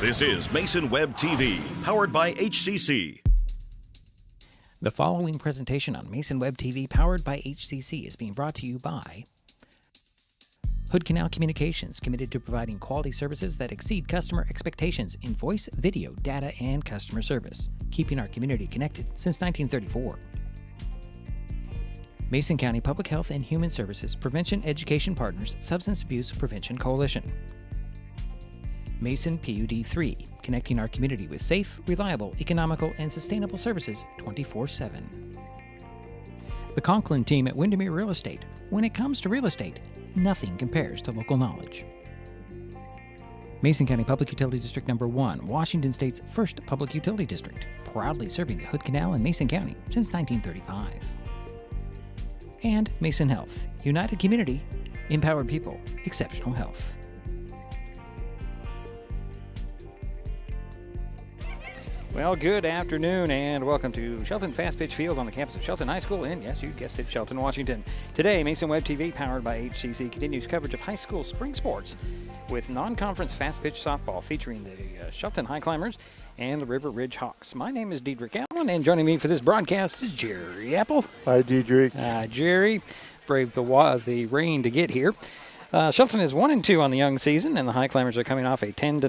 This is Mason Web TV, powered by HCC. The following presentation on Mason Web TV, powered by HCC, is being brought to you by Hood Canal Communications, committed to providing quality services that exceed customer expectations in voice, video, data, and customer service, keeping our community connected since 1934. Mason County Public Health and Human Services Prevention Education Partners Substance Abuse Prevention Coalition. Mason PUD 3, connecting our community with safe, reliable, economical, and sustainable services 24/7. The Conklin team at Windermere Real Estate. When it comes to real estate, nothing compares to local knowledge. Mason County Public Utility District Number 1, Washington State's first public utility district, proudly serving the Hood Canal in Mason County since 1935. And Mason Health, united community, empowered people, exceptional health. Well, good afternoon and welcome to Shelton Fastpitch Field on the campus of Shelton High School in, yes, you guessed it, Shelton, Washington. Today, Mason Web TV, powered by HCC, continues coverage of high school spring sports with non-conference fast-pitch softball featuring the Shelton Highclimbers and the River Ridge Hawks. My name is Diedrich Allen, and joining me for this broadcast is Jerry Apple. Hi, Diedrich. Jerry braved the rain to get here. Shelton is 1-2 on the young season, and the Highclimbers are coming off a 10-0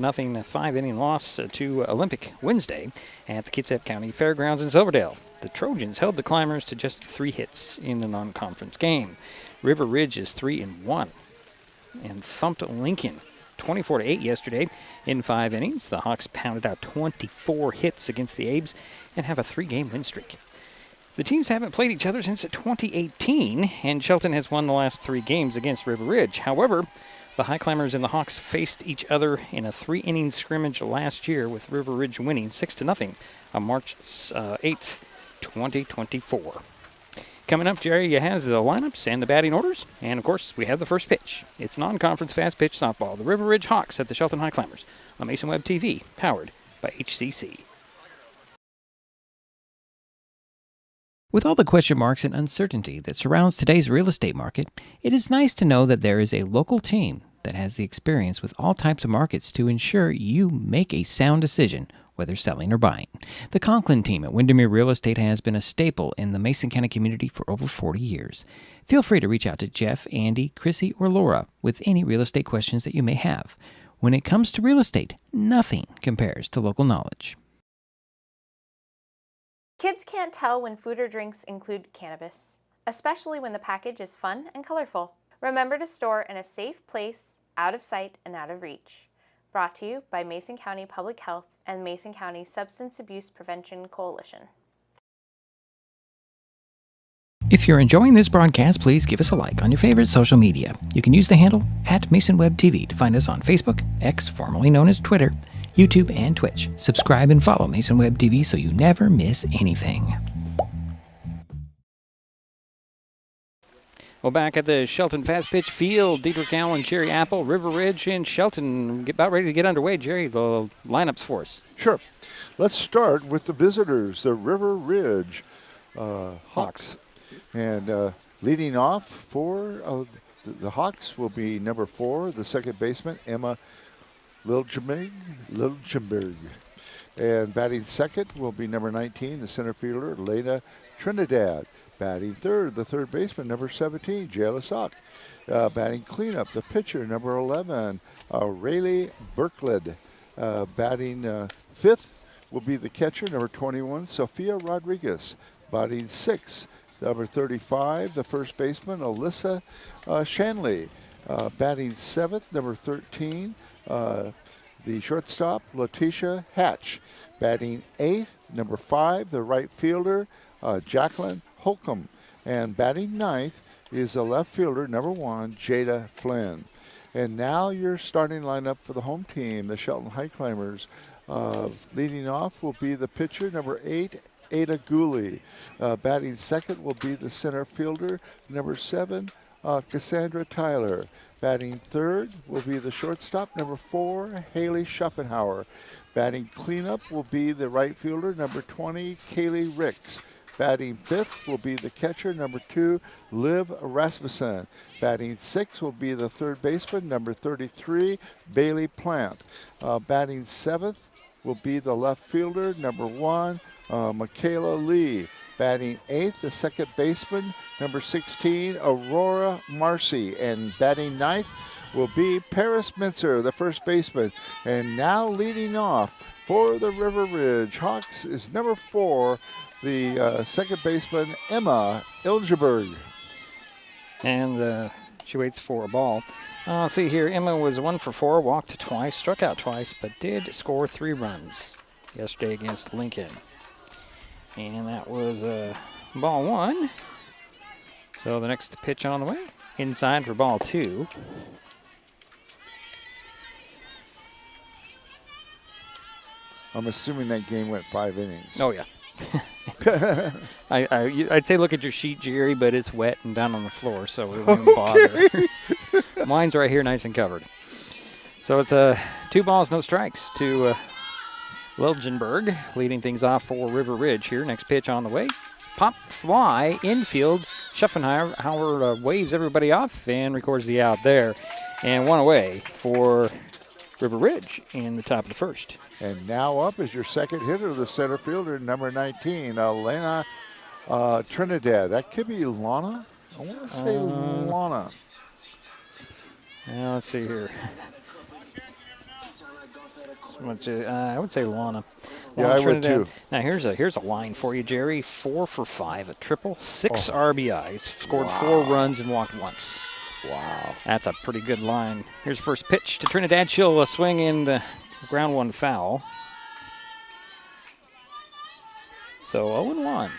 5-inning loss to Olympic Wednesday at the Kitsap County Fairgrounds in Silverdale. The Trojans held the Climbers to just 3 hits in the non-conference game. River Ridge is 3-1 and thumped Lincoln 24-8 yesterday in 5 innings. The Hawks pounded out 24 hits against the Abes and have a 3-game win streak. The teams haven't played each other since 2018, and Shelton has won the last 3 games against River Ridge. However, the Highclimbers and the Hawks faced each other in a 3-inning scrimmage last year, with River Ridge winning 6-0 on March 8th, 2024. Coming up, Jerry, you have the lineups and the batting orders, and of course, we have the first pitch. It's non-conference fast-pitch softball. The River Ridge Hawks at the Shelton Highclimbers on Mason Web TV, powered by HCC. With all the question marks and uncertainty that surrounds today's real estate market, it is nice to know that there is a local team that has the experience with all types of markets to ensure you make a sound decision, whether selling or buying. The Conklin team at Windermere Real Estate has been a staple in the Mason County community for over 40 years. Feel free to reach out to Jeff, Andy, Chrissy, or Laura with any real estate questions that you may have. When it comes to real estate, nothing compares to local knowledge. Kids can't tell when food or drinks include cannabis, especially when the package is fun and colorful. Remember to store in a safe place, out of sight and out of reach. Brought to you by Mason County Public Health and Mason County Substance Abuse Prevention Coalition. If you're enjoying this broadcast, please give us a like on your favorite social media. You can use the handle @MasonWebTV to find us on Facebook, X, formerly known as Twitter, YouTube, and Twitch. Subscribe and follow Mason Web TV so you never miss anything. Well, back at the Shelton Fast Pitch Field, Diedrich Allen, Jerry Apple, River Ridge, and Shelton about ready to get underway. Jerry, the lineups for us. Sure. Let's start with the visitors, the River Ridge Hawks. And leading off for the Hawks will be number 4, the second baseman, Emma Liljenberg. And batting second will be number 19, the center fielder, Lena Trinidad. Batting third, the third baseman, number 17, Jayla Sock. Batting cleanup, the pitcher, number 11, Rayleigh Berklid. Batting fifth will be the catcher, number 21, Sophia Rodriguez. Batting sixth, number 35, the first baseman, Alyssa Shanley. Batting seventh, number 13, the shortstop, Letitia Hatch. Batting eighth, number 5, the right fielder, Jacqueline Holcomb. And batting ninth is the left fielder, number 1, Jada Flynn. And now your starting lineup for the home team, the Shelton Highclimbers. Leading off will be the pitcher, number 8, Ada Gooley. Batting second will be the center fielder, number 7, Cassandra Tyler. Batting third will be the shortstop, number 4, Haley Schuffenhauer. Batting cleanup will be the right fielder, number 20, Kaylee Ricks. Batting 5th will be the catcher, number 2, Liv Rasmussen. Batting 6th will be the third baseman, number 33, Bailey Plant. Batting 7th will be the left fielder, number 1, Michaela Lee. Batting 8th, the second baseman, number 16, Aurora Marcy. And batting 9th will be Paris Mincer, the first baseman. And now leading off for the River Ridge Hawks is number 4, the second baseman, Emma Ilgeberg. And she waits for a ball. Let's see here. Emma was 1 for 4, walked twice, struck out twice, but did score 3 runs yesterday against Lincoln. And that was ball 1. So the next pitch on the way. Inside for ball 2. I'm assuming that game went 5 innings. Oh, yeah. I'd say look at your sheet, Jerry, but it's wet and down on the floor, so it wouldn't bother. Mine's right here nice and covered. So it's 2 balls, no strikes to Liljenberg, leading things off for River Ridge here. Next pitch on the way. Pop fly, infield. Schuffenhauer waves everybody off and records the out there. And 1 away for River Ridge in the top of the first. And now up is your second hitter, the center fielder, number 19, Elena Trinidad. That could be Lana. I want to say Lana. Now let's see here. I would say Lana. Yeah, I would too. Now here's a line for you, Jerry. 4 for 5, a triple, 6 RBIs, scored 4 runs and walked once. Wow. That's a pretty good line. Here's first pitch to Trinidad. She'll swing in the ground 1 foul. So 0-1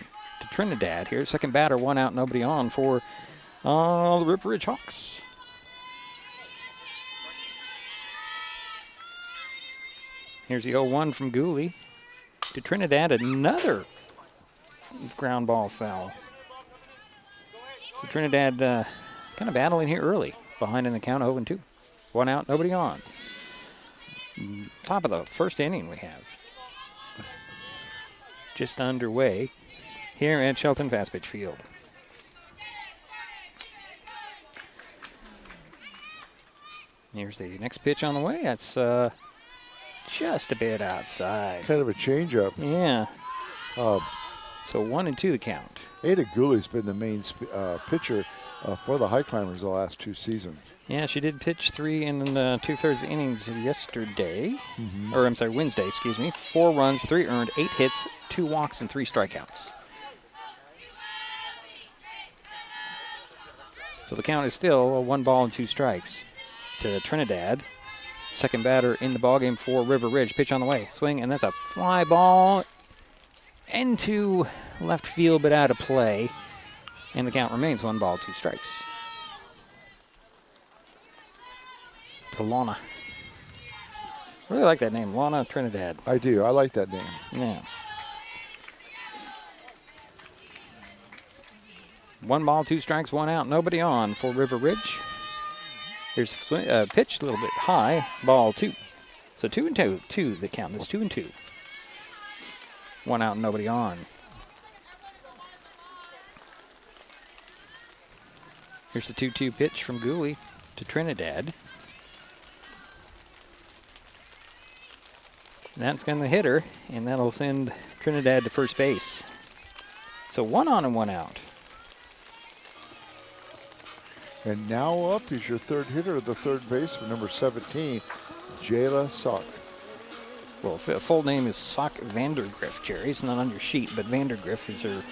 to Trinidad here. Second batter, 1 out, nobody on for the River Ridge Hawks. Here's the 0-1 from Gooley to Trinidad. Another ground ball foul. So Trinidad kind of battling here early. Behind in the count, 0-2. 1 out, nobody on. Top of the first inning we have. Just underway here at Shelton Fastpitch Field. Here's the next pitch on the way. That's just a bit outside. Kind of a changeup. Yeah. So 1-2 the count. Ada Gooley's been the main pitcher for the Highclimbers the last 2 seasons. Yeah, she did pitch 3 in 2/3 innings yesterday. Or, I'm sorry, Wednesday, excuse me. 4 runs, 3 earned, 8 hits, 2 walks, and 3 strikeouts. So the count is still 1 ball and 2 strikes to Trinidad. Second batter in the ballgame for River Ridge. Pitch on the way. Swing, and that's a fly ball into left field, but out of play. And the count remains 1 ball, 2 strikes. To Lana. I really like that name, Lana Trinidad. I do. I like that name. Yeah. 1 ball, 2 strikes, 1 out, nobody on for River Ridge. Here's a pitch a little bit high, ball 2. So 2-2 the count. That's 2-2. 1 out, nobody on. Here's the 2-2 pitch from Gooley to Trinidad. That's going to hit her, and that'll send Trinidad to first base. So 1 on and 1 out. And now up is your third hitter, the third baseman, number 17, Jayla Sock. Well, full name is Sock Vandergriff, Jerry. It's not on your sheet, but Vandergriff is her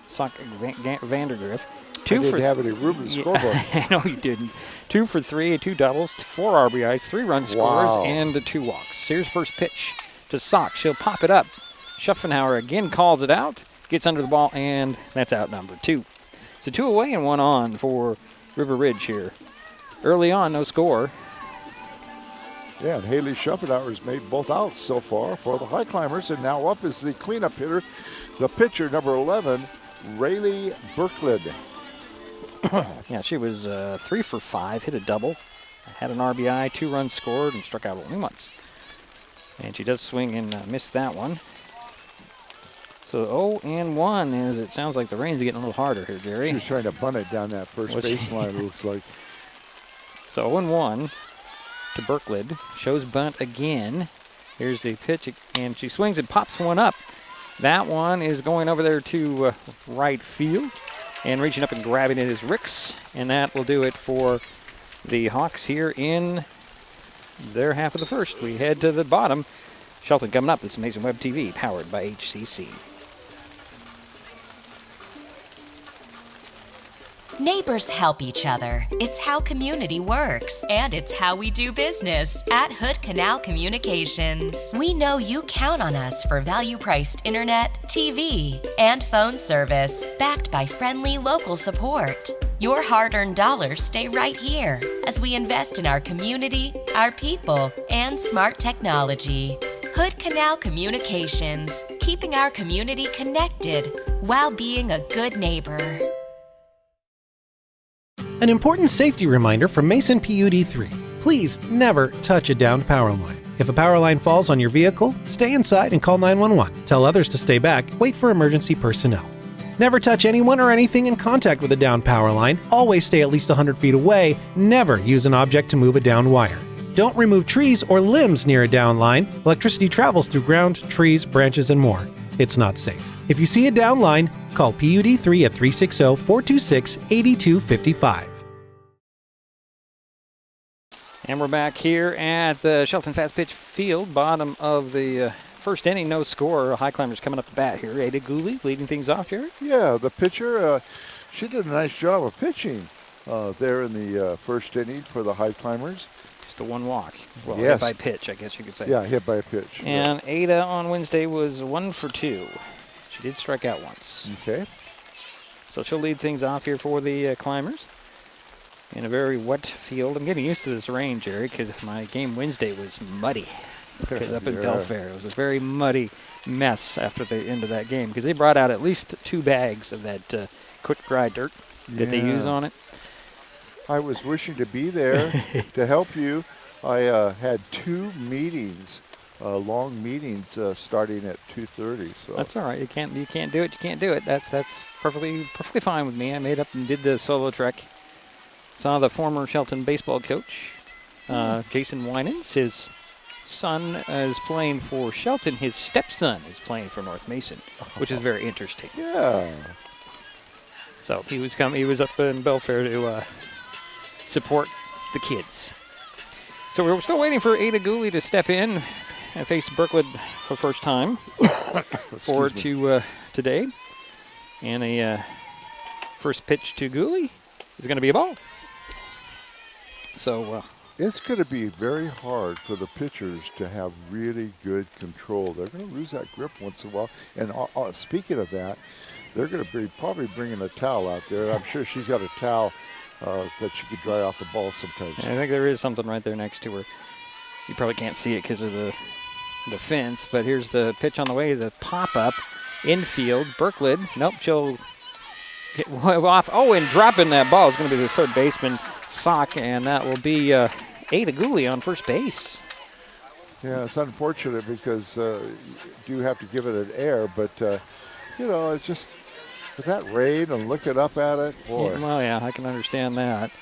Sock Vandergriff. I didn't have any room in the scoreboard. I know you didn't. 2 for 3, 2 doubles, 4 RBIs, 3 run scores, and 2 walks. Here's first pitch to Sock. She'll pop it up. Schuffenhauer again calls it out, gets under the ball, and that's out number 2. So 2 away and 1 on for River Ridge here. Early on, no score. Yeah, and Haley Schuffenhauer's made both outs so far for the Highclimbers, and now up is the cleanup hitter, the pitcher, number 11, Rayleigh Berklid. Yeah, she was 3 for 5, hit a double, had an RBI, 2 runs scored, and struck out only once. And she does swing and miss that one. So 0-1 as it sounds like the rain's getting a little harder here, Jerry. She's trying to bunt it down that first baseline, it looks like. So 0-1 to Berklid. Shows bunt again. Here's the pitch, and she swings and pops one up. That one is going over there to right field, and reaching up and grabbing it is Ricks, and that will do it for the Hawks here in their half of the first. We head to the bottom. Shelton coming up. This is Mason Web TV, powered by HCC. Neighbors help each other. It's how community works, and it's how we do business at Hood Canal Communications. We know you count on us for value-priced internet, TV, and phone service, backed by friendly local support. Your hard-earned dollars stay right here as we invest in our community, our people, and smart technology. Hood Canal Communications, keeping our community connected while being a good neighbor. An important safety reminder from Mason PUD3. Please never touch a downed power line. If a power line falls on your vehicle, stay inside and call 911. Tell others to stay back, wait for emergency personnel. Never touch anyone or anything in contact with a downed power line. Always stay at least 100 feet away. Never use an object to move a downed wire. Don't remove trees or limbs near a downed line. Electricity travels through ground, trees, branches, and more. It's not safe. If you see a downed line, call PUD3 at 360-426-8255. And we're back here at the Shelton Fastpitch field, bottom of the first inning, no score. Highclimbers coming up to bat here. Ada Gooley leading things off, Jared. Yeah, the pitcher, she did a nice job of pitching there in the first inning for the Highclimbers. Just a one walk. Well, yes. hit by pitch, I guess you could say. Yeah, hit by a pitch. And Ada on Wednesday was 1 for 2. She did strike out once. Okay. So she'll lead things off here for the Climbers in a very wet field. I'm getting used to this rain, Jerry, because my game Wednesday was muddy. Because up in Belfair, it was a very muddy mess after the end of that game, because they brought out at least 2 bags of that quick dry dirt that they use on it. I was wishing to be there to help you. I had 2 meetings, long meetings, starting at 2:30. So that's all right. You can't do it. You can't do it. That's perfectly fine with me. I made up and did the solo trek. Saw the former Shelton baseball coach, Jason Winans. His son is playing for Shelton. His stepson is playing for North Mason, which is very interesting. Yeah. So he was up in Belfair to support the kids. So we're still waiting for Ada Gooley to step in and face Berklid for the first time today. And a first pitch to Gooley is going to be a ball. So it's going to be very hard for the pitchers to have really good control. They're going to lose that grip once in a while. And speaking of that, they're going to be probably bringing a towel out there. I'm sure she's got a towel that she could dry off the ball sometimes. I think there is something right there next to her. You probably can't see it because of the fence, but here's the pitch on the way, the pop-up infield. Berklid, nope, she'll get off. Oh, and dropping that ball is going to be the third baseman, Sock, and that will be Ada Gooley on first base. Yeah, it's unfortunate because you do have to give it an air, but, it's just with that rain and looking up at it, boy. Well, yeah, I can understand that.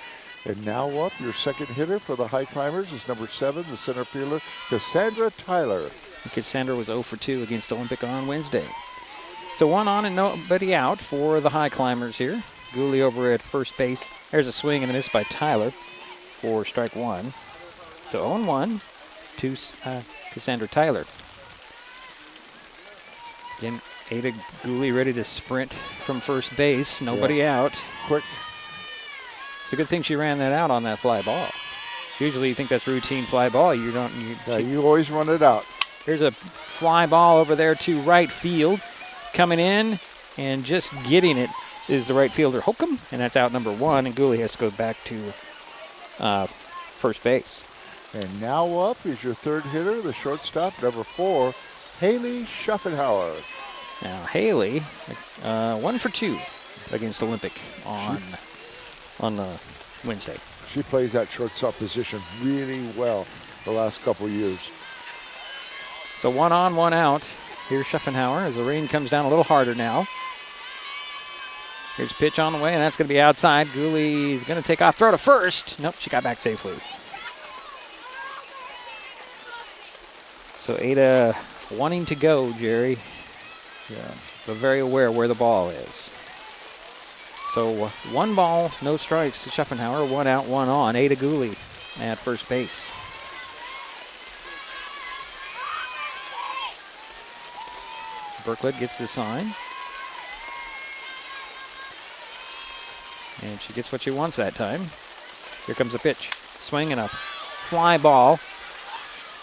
And now up, your second hitter for the Highclimbers is number 7, the center fielder, Cassandra Tyler. Cassandra was 0 for 2 against Olympic on Wednesday. So 1 on and nobody out for the Highclimbers here. Gooley over at first base. There's a swing and a miss by Tyler for strike 1. So 0-1 to Cassandra Tyler. Again, Ada Gooley ready to sprint from first base. Nobody out. Quick. It's a good thing she ran that out on that fly ball. Usually you think that's routine fly ball. You always run it out. Here's a fly ball over there to right field. Coming in and just getting it is the right fielder Holcomb, and that's out number 1, and Gooley has to go back to first base. And now up is your third hitter, the shortstop, number 4, Haley Schaffenhauer. Now Haley, 1 for 2 against Olympic on Wednesday. She plays that shortstop position really well the last couple years. So 1 on, 1 out Here's Schuffenhauer as the rain comes down a little harder now. Here's a pitch on the way, and that's going to be outside. Gooley's going to take off, throw to first. Nope, she got back safely. So Ada wanting to go, Jerry. Yeah, but very aware where the ball is. So 1 ball, no strikes to Schuffenhauer. 1 out, 1 on. Ada Gooley at first base. Berklet gets the sign. And she gets what she wants that time. Here comes a pitch. Swing and a fly ball.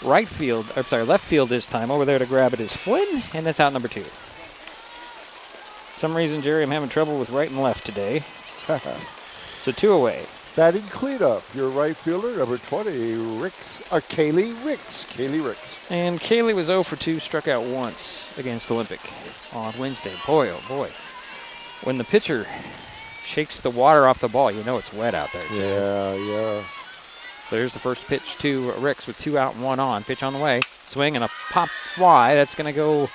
Left field this time. Over there to grab it is Flynn, and that's out number 2. Some reason, Jerry, I'm having trouble with right and left today. So 2 away. Batting cleanup, your right fielder, number 20, Kaylee Ricks. And Kaylee was 0 for 2, struck out once against Olympic on Wednesday. Boy, oh boy. When the pitcher shakes the water off the ball, you know it's wet out there, Jerry. Yeah. So here's the first pitch to Ricks with 2 out and 1 on. Pitch on the way. Swing and a pop fly. That's going to go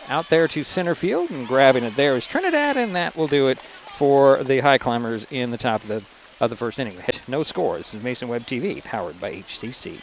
out there to center field, and grabbing it there is Trinidad, and that will do it for the Highclimbers in the top of the first inning. No score. This is Mason Web TV, powered by HCC.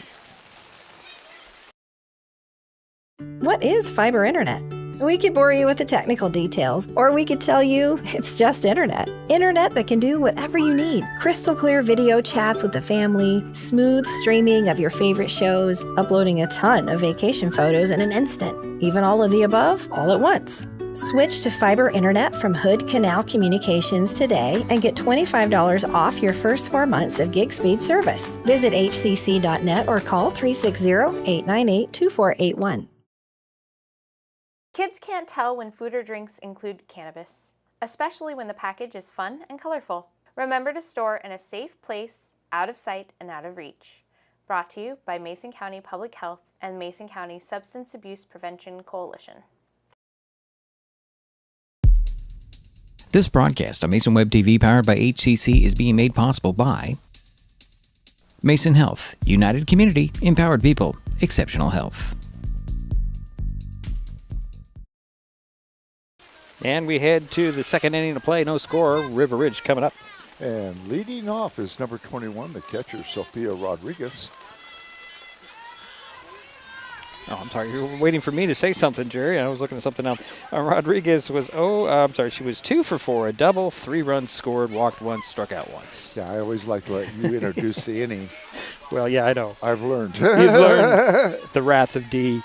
What is fiber internet? We could bore you with the technical details, or we could tell you it's just internet. Internet that can do whatever you need. Crystal clear video chats with the family, smooth streaming of your favorite shows, uploading a ton of vacation photos in an instant. Even all of the above, all at once. Switch to fiber internet from Hood Canal Communications today and get $25 off your first 4 months of gig speed service. Visit hcc.net or call 360-898-2481. Kids can't tell when food or drinks include cannabis, especially when the package is fun and colorful. Remember to store in a safe place, out of sight and out of reach. Brought to you by Mason County Public Health and Mason County Substance Abuse Prevention Coalition. This broadcast on Mason Web TV, powered by HCC, is being made possible by Mason Health, United Community, Empowered People, Exceptional Health. And we head to the second inning to play. No score. River Ridge coming up. And leading off is number 21, the catcher, Sophia Rodriguez. Oh, I'm sorry. You were waiting for me to say something, Jerry. I was looking at something else. Rodriguez was, she was 2 for 4, a double, 3 runs scored, walked once, struck out once. Yeah, I always like to let you introduce the inning. Well, yeah, I know. I've learned. You've learned the wrath of D.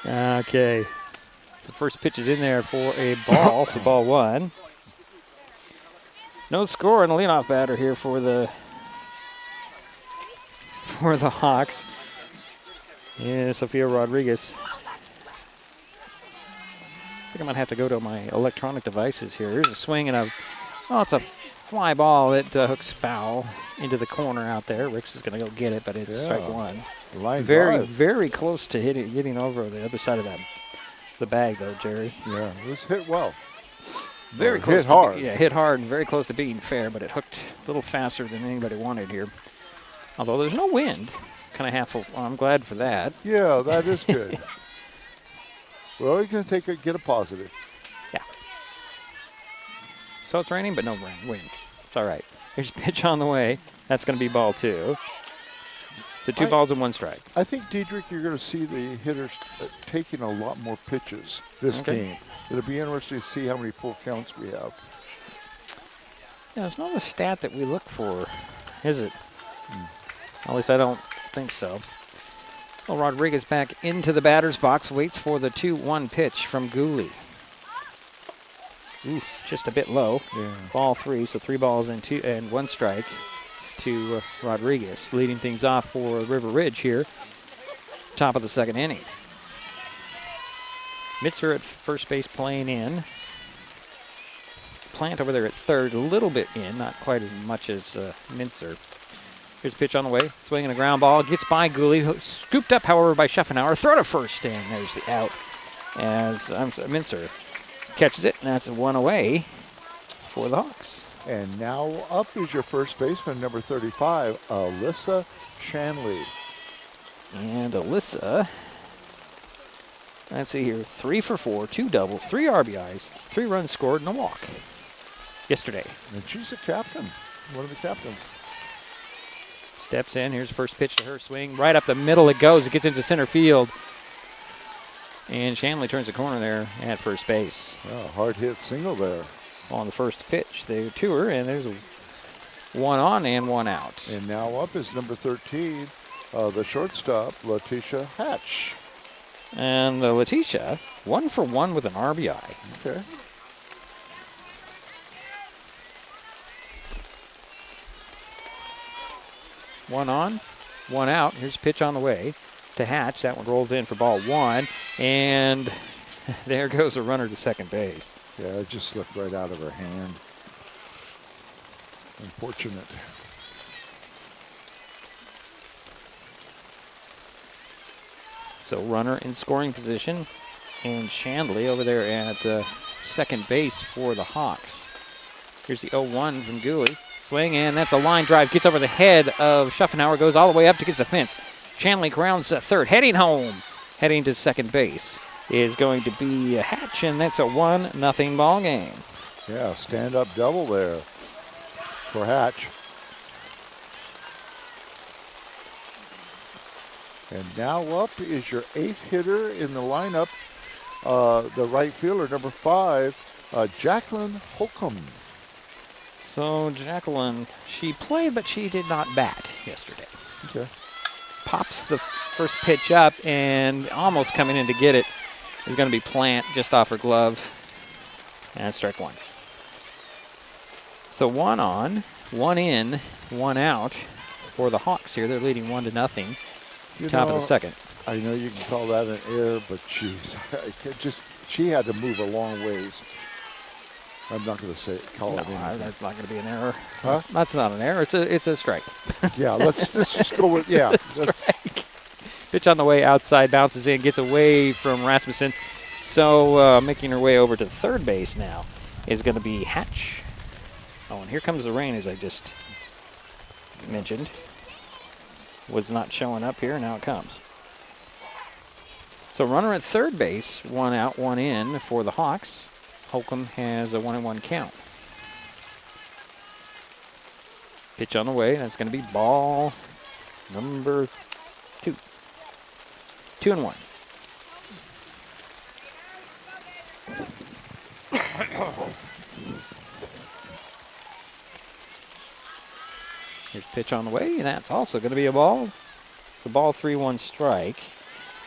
Okay. So first pitch is in there for a ball, so ball 1. No score on the leadoff batter here for the Hawks. Yeah, Sophia Rodriguez. I think I might have to go to my electronic devices here. Here's a swing and it's a fly ball that hooks foul into the corner out there. Ricks is going to go get it, but it's strike 1. Very close to hitting over the other side of the bag, though, Jerry. Yeah, it was hit well. Very close. Hit hard. Hit hard and very close to being fair, but it hooked a little faster than anybody wanted here. Although there's no wind. Kind of half full. Well, I'm glad for that. Yeah, that is good. Well, you can get a positive. Yeah. So it's raining, but no wind. It's all right. Here's a pitch on the way. That's going to be ball 2. So 2 balls and 1 strike. I think, Diedrich, you're going to see the hitters taking a lot more pitches this game. It'll be interesting to see how many full counts we have. Yeah, it's not a stat that we look for, is it? At least I don't think so. Well, Rodriguez back into the batter's box, waits for the 2-1 pitch from Gooley. Ooh, just a bit low. Yeah. Ball 3, so 3 balls and 1 strike to Rodriguez, leading things off for River Ridge here. Top of the second inning. Mitzer at first base playing in. Plant over there at third, a little bit in, not quite as much as Mitzer. Here's a pitch on the way. Swinging a ground ball. Gets by Gooley. Scooped up, however, by Schuffenhauer. Throw to first, and there's the out. As Mincer catches it, and that's a 1 away for the Hawks. And now up is your first baseman, number 35, Alyssa Shanley. And Alyssa Let's see here. 3 for 4, 2 doubles, 3 RBIs, 3 runs scored, and a walk yesterday. And she's a captain, one of the captains. Steps in. Here's the first pitch to her. Swing. Right up the middle it goes. It gets into center field. And Shanley turns the corner there at first base. Oh, hard hit single there. On the first pitch. They to her, and there's a 1 on and 1 out. And now up is number 13, the shortstop, Letitia Hatch. And Letitia, 1 for 1 with an RBI. Okay. One on, 1 out. Here's a pitch on the way to Hatch. That one rolls in for ball 1. And there goes a runner to second base. Yeah, it just slipped right out of her hand. Unfortunate. So runner in scoring position. And Shandley over there at second base for the Hawks. Here's the 0-1 from Gooley. Swing, and that's a line drive. Gets over the head of Schuffenauer. Goes all the way up to get the fence. Shanley grounds third. Heading home. Heading to second base is going to be Hatch, and that's a 1-0 ball game. Yeah, stand-up double there for Hatch. And now up is your 8th hitter in the lineup, the right fielder, number 5, Jacqueline Holcomb. So Jacqueline, she played, but she did not bat yesterday. Okay. Pops the first pitch up, and almost coming in to get it is going to be Plant just off her glove. And strike 1. So 1 on, 1 in, 1 out for the Hawks here. They're leading 1-0. Top of the second. I know you can call that an error, but geez, she had to move a long ways. I'm not going to call it anything. That's not going to be an error. Huh? That's not an error. It's a strike. Yeah, let's just go with, yeah. Strike. Pitch on the way outside, bounces in, gets away from Rasmussen. So making her way over to third base now is going to be Hatch. Oh, and here comes the rain, as I just mentioned. Was not showing up here, now it comes. So runner at third base, 1 out, 1 in for the Hawks. Holcomb has a 1-1 count. Pitch on the way, that's going to be ball number 2. 2-1. Here's pitch on the way, and that's also going to be a ball. It's a ball 3-1 strike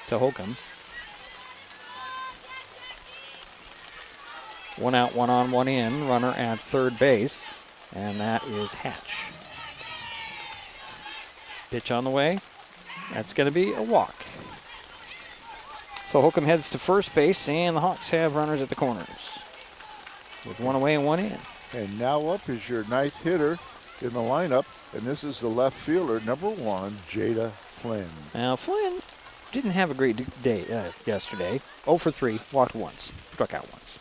to Holcomb. 1 out, 1 on, 1 in. Runner at third base, and that is Hatch. Pitch on the way. That's going to be a walk. So Holcomb heads to first base, and the Hawks have runners at the corners with 1 away and 1 in. And now up is your 9th hitter in the lineup, and this is the left fielder, number 1, Jada Flynn. Now Flynn didn't have a great day yesterday. 0 for 3, walked once, struck out once.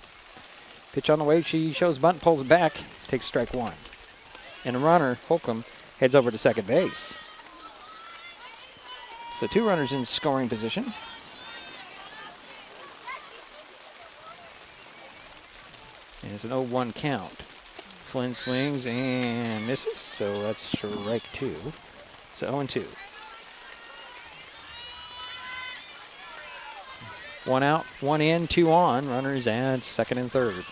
Pitch on the way, she shows bunt, pulls it back, takes strike 1. And the runner, Holcomb, heads over to second base. So 2 runners in scoring position. And it's an 0-1 count. Flynn swings and misses, so that's strike 2. So 0-2. 1 out, 1 in, 2 on. Runners at second and third.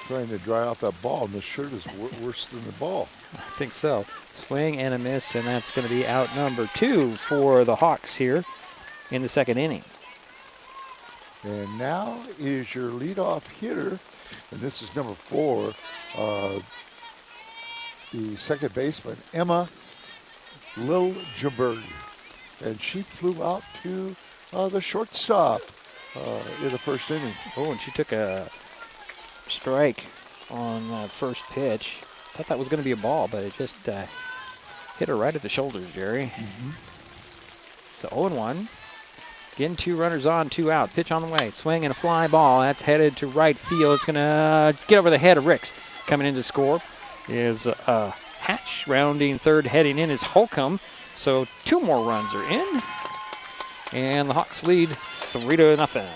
Trying to dry out that ball, and the shirt is worse than the ball. I think so. Swing and a miss, and that's going to be out number 2 for the Hawks here in the second inning. And now is your leadoff hitter, and this is number 4, the second baseman, Emma Liljeberg. And she flew out to the shortstop in the first inning. Oh, and she took a strike on that first pitch. Thought that was going to be a ball, but it just hit her right at the shoulders, Jerry. Mm-hmm. So 0-1. Again, 2 runners on, 2 out. Pitch on the way. Swing and a fly ball. That's headed to right field. It's going to get over the head of Ricks. Coming in to score is Hatch. Rounding third, heading in is Holcomb. So 2 more runs are in. And the Hawks lead 3-0.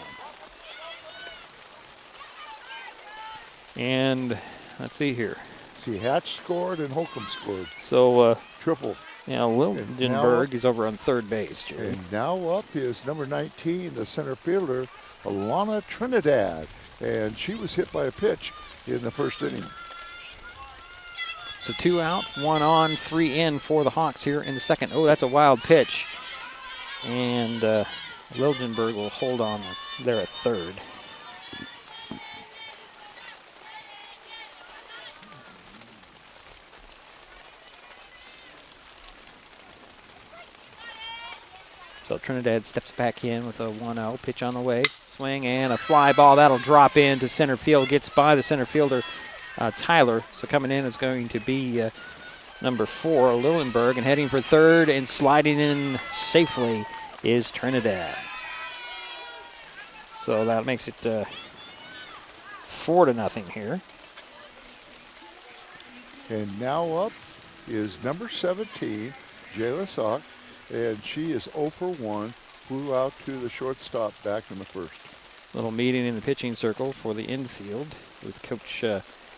And let's see here. See, Hatch scored and Holcomb scored. So, Triple. yeah, Liljenberg is over on third base, Jerry. And now up is number 19, the center fielder, Alana Trinidad. And she was hit by a pitch in the first inning. So 2 out, 1 on, 3 in for the Hawks here in the second. Oh, that's a wild pitch. And Liljenberg will hold on there at third. So Trinidad steps back in with a 1-0 pitch on the way. Swing and a fly ball. That'll drop into center field. Gets by the center fielder, Tyler. So coming in is going to be number 4, Liljenberg. And heading for third and sliding in safely is Trinidad. So that makes it 4-0 here. And now up is number 17, Jayla Sock. And she is 0 for 1, flew out to the shortstop back in the first. Little meeting in the pitching circle for the infield with Coach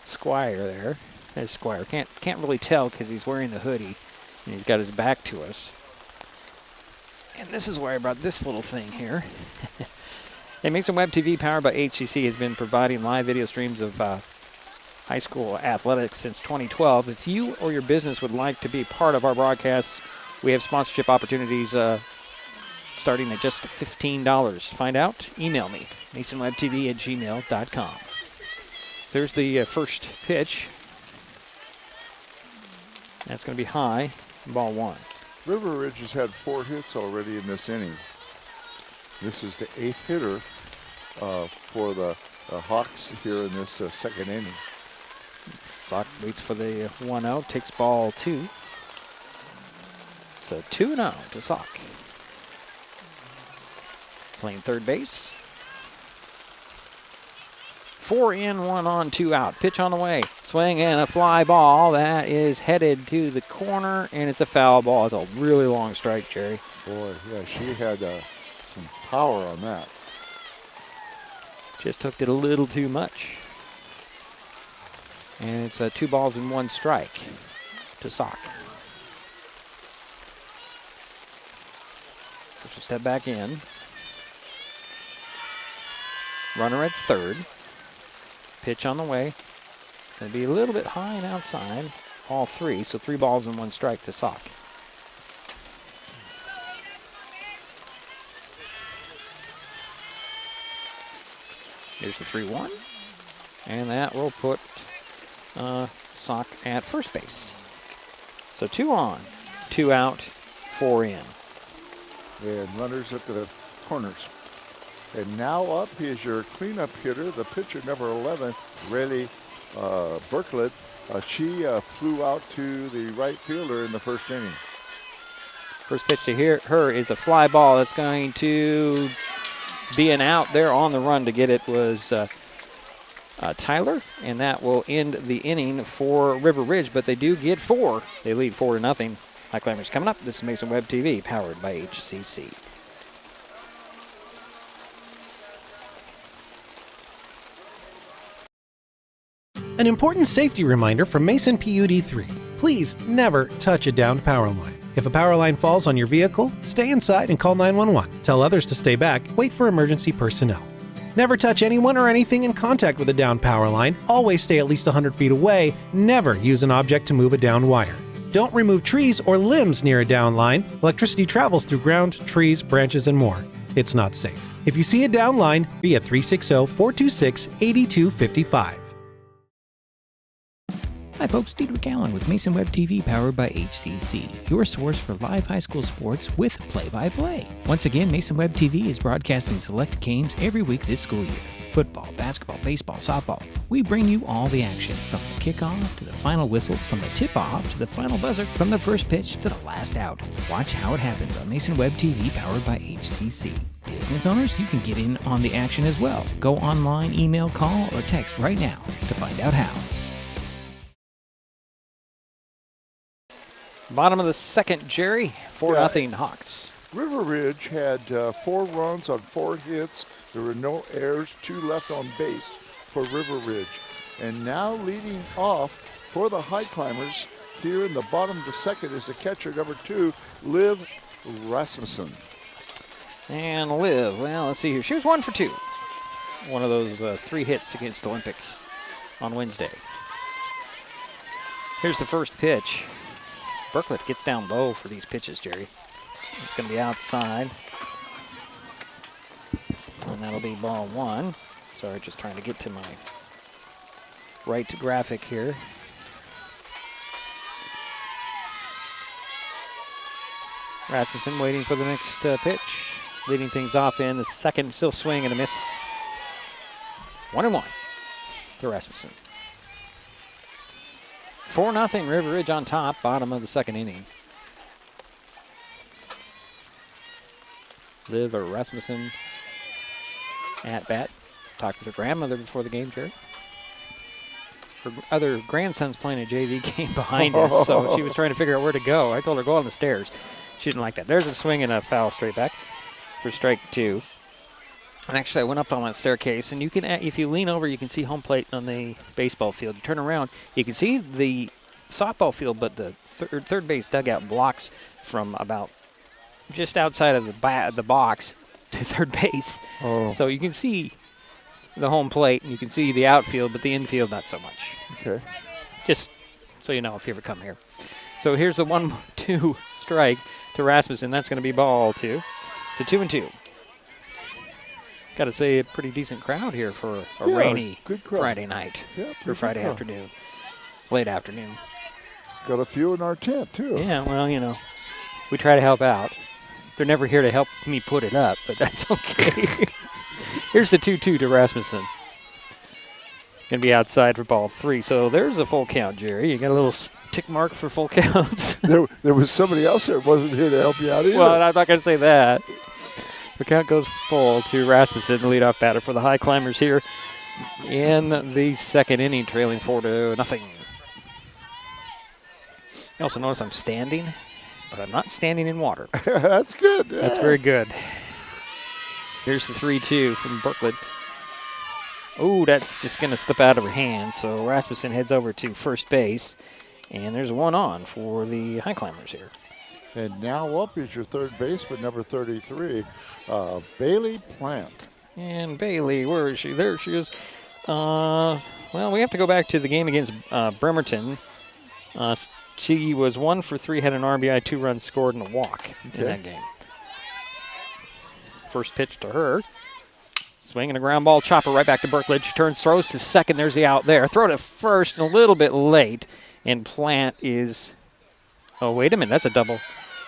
Squire there. As Squire can't really tell because he's wearing the hoodie and he's got his back to us. And this is where I brought this little thing here. Hey, Mason Web TV, powered by HCC, has been providing live video streams of high school athletics since 2012. If you or your business would like to be part of our broadcasts, we have sponsorship opportunities starting at just $15. Find out, email me, masonwebtv@gmail.com. There's the first pitch. That's going to be high, ball 1. River Ridge has had 4 hits already in this inning. This is the 8th hitter for the Hawks here in this second inning. Sock waits for the 1-0, takes ball 2. So 2-0 to Sock. Playing third base. 4 in, 1 on, 2 out. Pitch on the way. Swing and a fly ball. That is headed to the corner, and it's a foul ball. It's a really long strike, Jerry. Boy, yeah, she had some power on that. Just hooked it a little too much. And it's 2 balls and 1 strike to Sock. So she'll step back in. Runner at third. Pitch on the way. Going to be a little bit high and outside. All 3, so 3 balls and 1 strike to Sock. Here's the 3-1. And that will put Sock at first base. So 2 on, 2 out, 4 in. And runners at the corners. And now up is your cleanup hitter, the pitcher number 11, Rayleigh Berklet. She flew out to the right fielder in the first inning. First pitch to her is a fly ball that's going to be an out there on the run to get it was Tyler, and that will end the inning for River Ridge, but they do get 4. They lead 4-0. Highclimbers coming up. This is Mason Web TV, powered by HCC. An important safety reminder from Mason PUD3. Please never touch a downed power line. If a power line falls on your vehicle, stay inside and call 911. Tell others to stay back. Wait for emergency personnel. Never touch anyone or anything in contact with a downed power line. Always stay at least 100 feet away. Never use an object to move a downed wire. Don't remove trees or limbs near a downed line. Electricity travels through ground, trees, branches, and more. It's not safe. If you see a downed line, be at 360-426-8255. Hi folks, Diedrich Allen with Mason Web TV, powered by HCC, your source for live high school sports with play-by-play. Once again, Mason Web TV is broadcasting select games every week this school year. Football, basketball, baseball, softball. We bring you all the action, from the kickoff to the final whistle, from the tip-off to the final buzzer, from the first pitch to the last out. Watch how it happens on Mason Web TV, powered by HCC. Business owners, you can get in on the action as well. Go online, email, call, or text right now to find out how. Bottom of the second, Jerry. 4-0 Hawks. River Ridge had 4 runs on 4 hits. There were no errors, 2 left on base for River Ridge. And now leading off for the Highclimbers here in the bottom of the second is the catcher, number 2, Liv Rasmussen. And Liv, well, let's see here. She was 1 for 2. One of those 3 hits against Olympic on Wednesday. Here's the first pitch. Berklet gets down low for these pitches, Jerry. It's going to be outside. And that'll be ball 1. Sorry, just trying to get to my right graphic here. Rasmussen waiting for the next pitch. Leading things off in the second, still swing and a miss. 1-1 to Rasmussen. 4-0 River Ridge on top, bottom of the second inning. Liv Rasmussen at bat. Talked with her grandmother before the game, Jerry. Her other grandson's playing a JV game behind us, so she was trying to figure out where to go. I told her, go on the stairs. She didn't like that. There's a swing and a foul straight back for strike 2. And actually, I went up on that staircase, and you can, if you lean over, you can see home plate on the baseball field. You turn around, you can see the softball field, but the third base dugout blocks from about just outside of the box to third base. Oh. So you can see the home plate, and you can see the outfield, but the infield, not so much. Okay. Just so you know if you ever come here. So here's the 1-2 strike to Rasmussen. That's going to be ball 2. So 2-2. Got to say, a pretty decent crowd here for a rainy good crowd. Friday night or Friday afternoon, late afternoon. Got a few in our tent, too. Yeah, well, you know, we try to help out. They're never here to help me put it up, but that's okay. Here's the 2-2 to Rasmussen. Going to be outside for ball 3. So there's a full count, Jerry. You got a little tick mark for full counts. There was somebody else that wasn't here to help you out either. Well, I'm not going to say that. The count goes full to Rasmussen, the leadoff batter for the Highclimbers here in the second inning, trailing 4-0. You also notice I'm standing, but I'm not standing in water. That's good. Yeah. That's very good. Here's the 3-2 from Berklet. Oh, that's just going to slip out of her hand. So Rasmussen heads over to first base, and there's 1 on for the Highclimbers here. And now up is your third baseman, number 33, Bailey Plant. And Bailey, where is she? There she is. Well, we have to go back to the game against Bremerton. She was 1 for 3, had an RBI, 2 runs scored, and a walk in that game. First pitch to her. Swinging a ground ball, chopper right back to Berklet. She turns, throws to second. There's the out there. Throw to first, a little bit late. And Plant is. Oh, wait a minute. That's a double.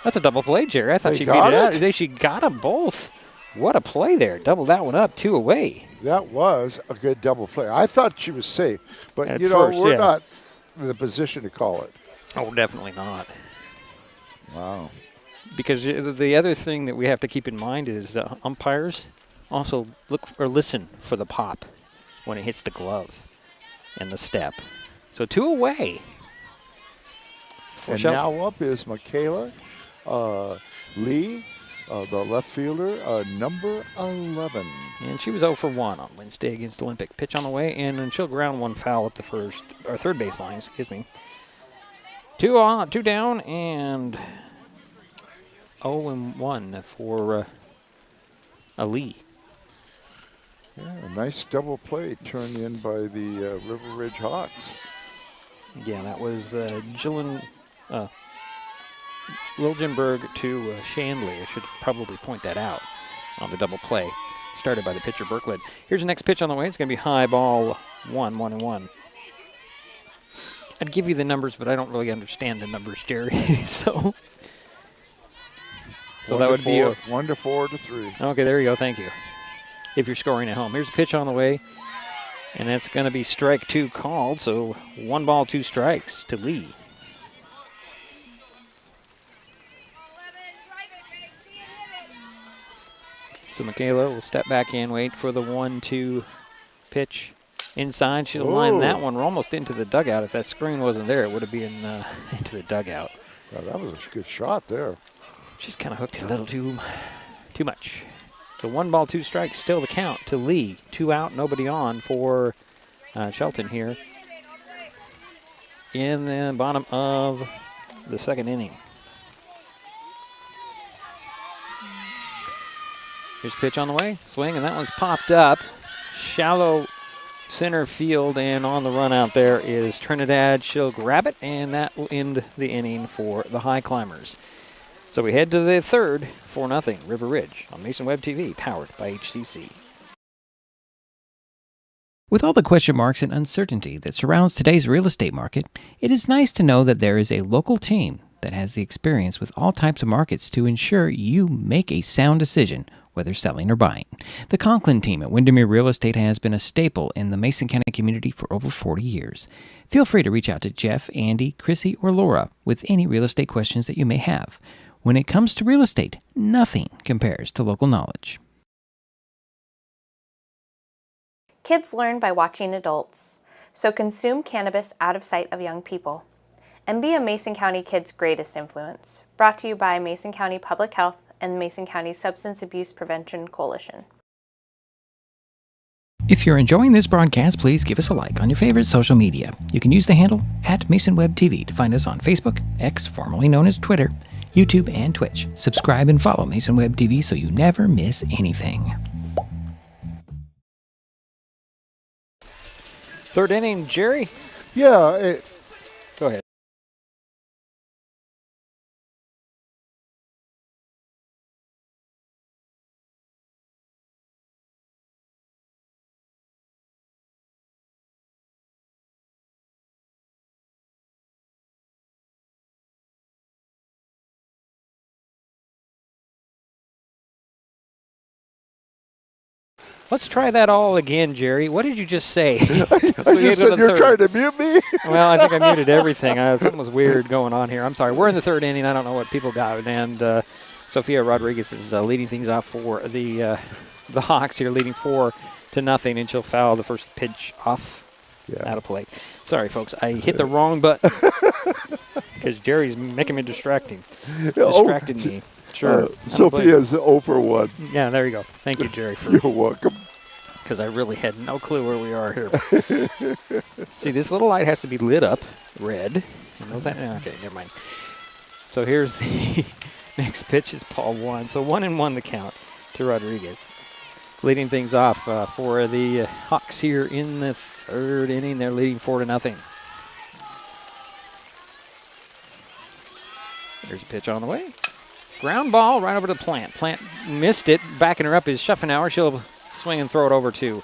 That's a double play, Jerry. I thought she beat it out. She got them both. What a play there. Double that one up, 2 away. That was a good double play. I thought she was safe. But, at first, we're not in the position to call it. Oh, definitely not. Wow. Because the other thing that we have to keep in mind is umpires also look or listen for the pop when it hits the glove and the step. So 2 away. And now up is Michaela Lee, the left fielder, number 11. And she was 0 for 1 on Wednesday against Olympic. Pitch on the way, and then she'll ground 1 foul at the third base line, excuse me. 2 on, 2 down, and 0-1 for Lee. Yeah, a nice double play turned in by the River Ridge Hawks. Yeah, that was Liljenberg to Shandley. I should probably point that out on the double play. Started by the pitcher, Berklet. Here's the next pitch on the way. It's going to be high ball 1-1-1. I'd give you the numbers, but I don't really understand the numbers, Jerry. So that would be 1 to 4 to 3. Okay, there you go. Thank you. If you're scoring at home. Here's a pitch on the way, and that's going to be strike 2 called, so 1 ball, 2 strikes to Lee. So Michaela will step back in, wait for the 1-2 pitch inside. She'll line that one. We're almost into the dugout. If that screen wasn't there, it would have been into the dugout. Well, that was a good shot there. She's kind of hooked it a little too much. So 1 ball, 2 strikes, still the count to Lee. 2 out, nobody on for Shelton here in the bottom of the second inning. Here's pitch on the way, swing, and that one's popped up. Shallow center field, and on the run out there is Trinidad. She'll grab it, and that will end the inning for the Highclimbers. So we head to the third, 4-0, River Ridge on Mason Web TV, powered by HCC. With all the question marks and uncertainty that surrounds today's real estate market, it is nice to know that there is a local team that has the experience with all types of markets to ensure you make a sound decision, whether selling or buying. The Conklin team at Windermere Real Estate has been a staple in the Mason County community for over 40 years. Feel free to reach out to Jeff, Andy, Chrissy, or Laura with any real estate questions that you may have. When it comes to real estate, nothing compares to local knowledge. Kids learn by watching adults, so consume cannabis out of sight of young people. And be a Mason County kid's greatest influence. Brought to you by Mason County Public Health and Mason County Substance Abuse Prevention Coalition. If you're enjoying this broadcast, please give us a like on your favorite social media. You can use the handle @MasonWebTV to find us on Facebook, X, formerly known as Twitter, YouTube, and Twitch. Subscribe and follow Mason Web TV so you never miss anything. Third inning, Jerry. Yeah. Go ahead. Let's try that all again, Jerry. What did you just say? You said you're trying to mute me? Well, I think I muted everything. Something was weird going on here. I'm sorry. We're in the third inning. I don't know what people got. And Sophia Rodriguez is leading things off for the Hawks here, leading 4-0, and she'll foul the first pitch off out of play. Sorry, folks. I hit the wrong button because Jerry's making me distracting me. Sure. Sophia's 0 for 1. Yeah, there you go. Thank you, Jerry. You're welcome. Because I really had no clue where we are here. See, this little light has to be lit up red. Okay, never mind. So here's the next pitch is ball 1. So 1-1 the count to Rodriguez. Leading things off for the Hawks here in the third inning. They're leading 4-0. There's a pitch on the way. Ground ball right over to Plant. Plant missed it. Backing her up is Schuffenauer. She'll swing and throw it over to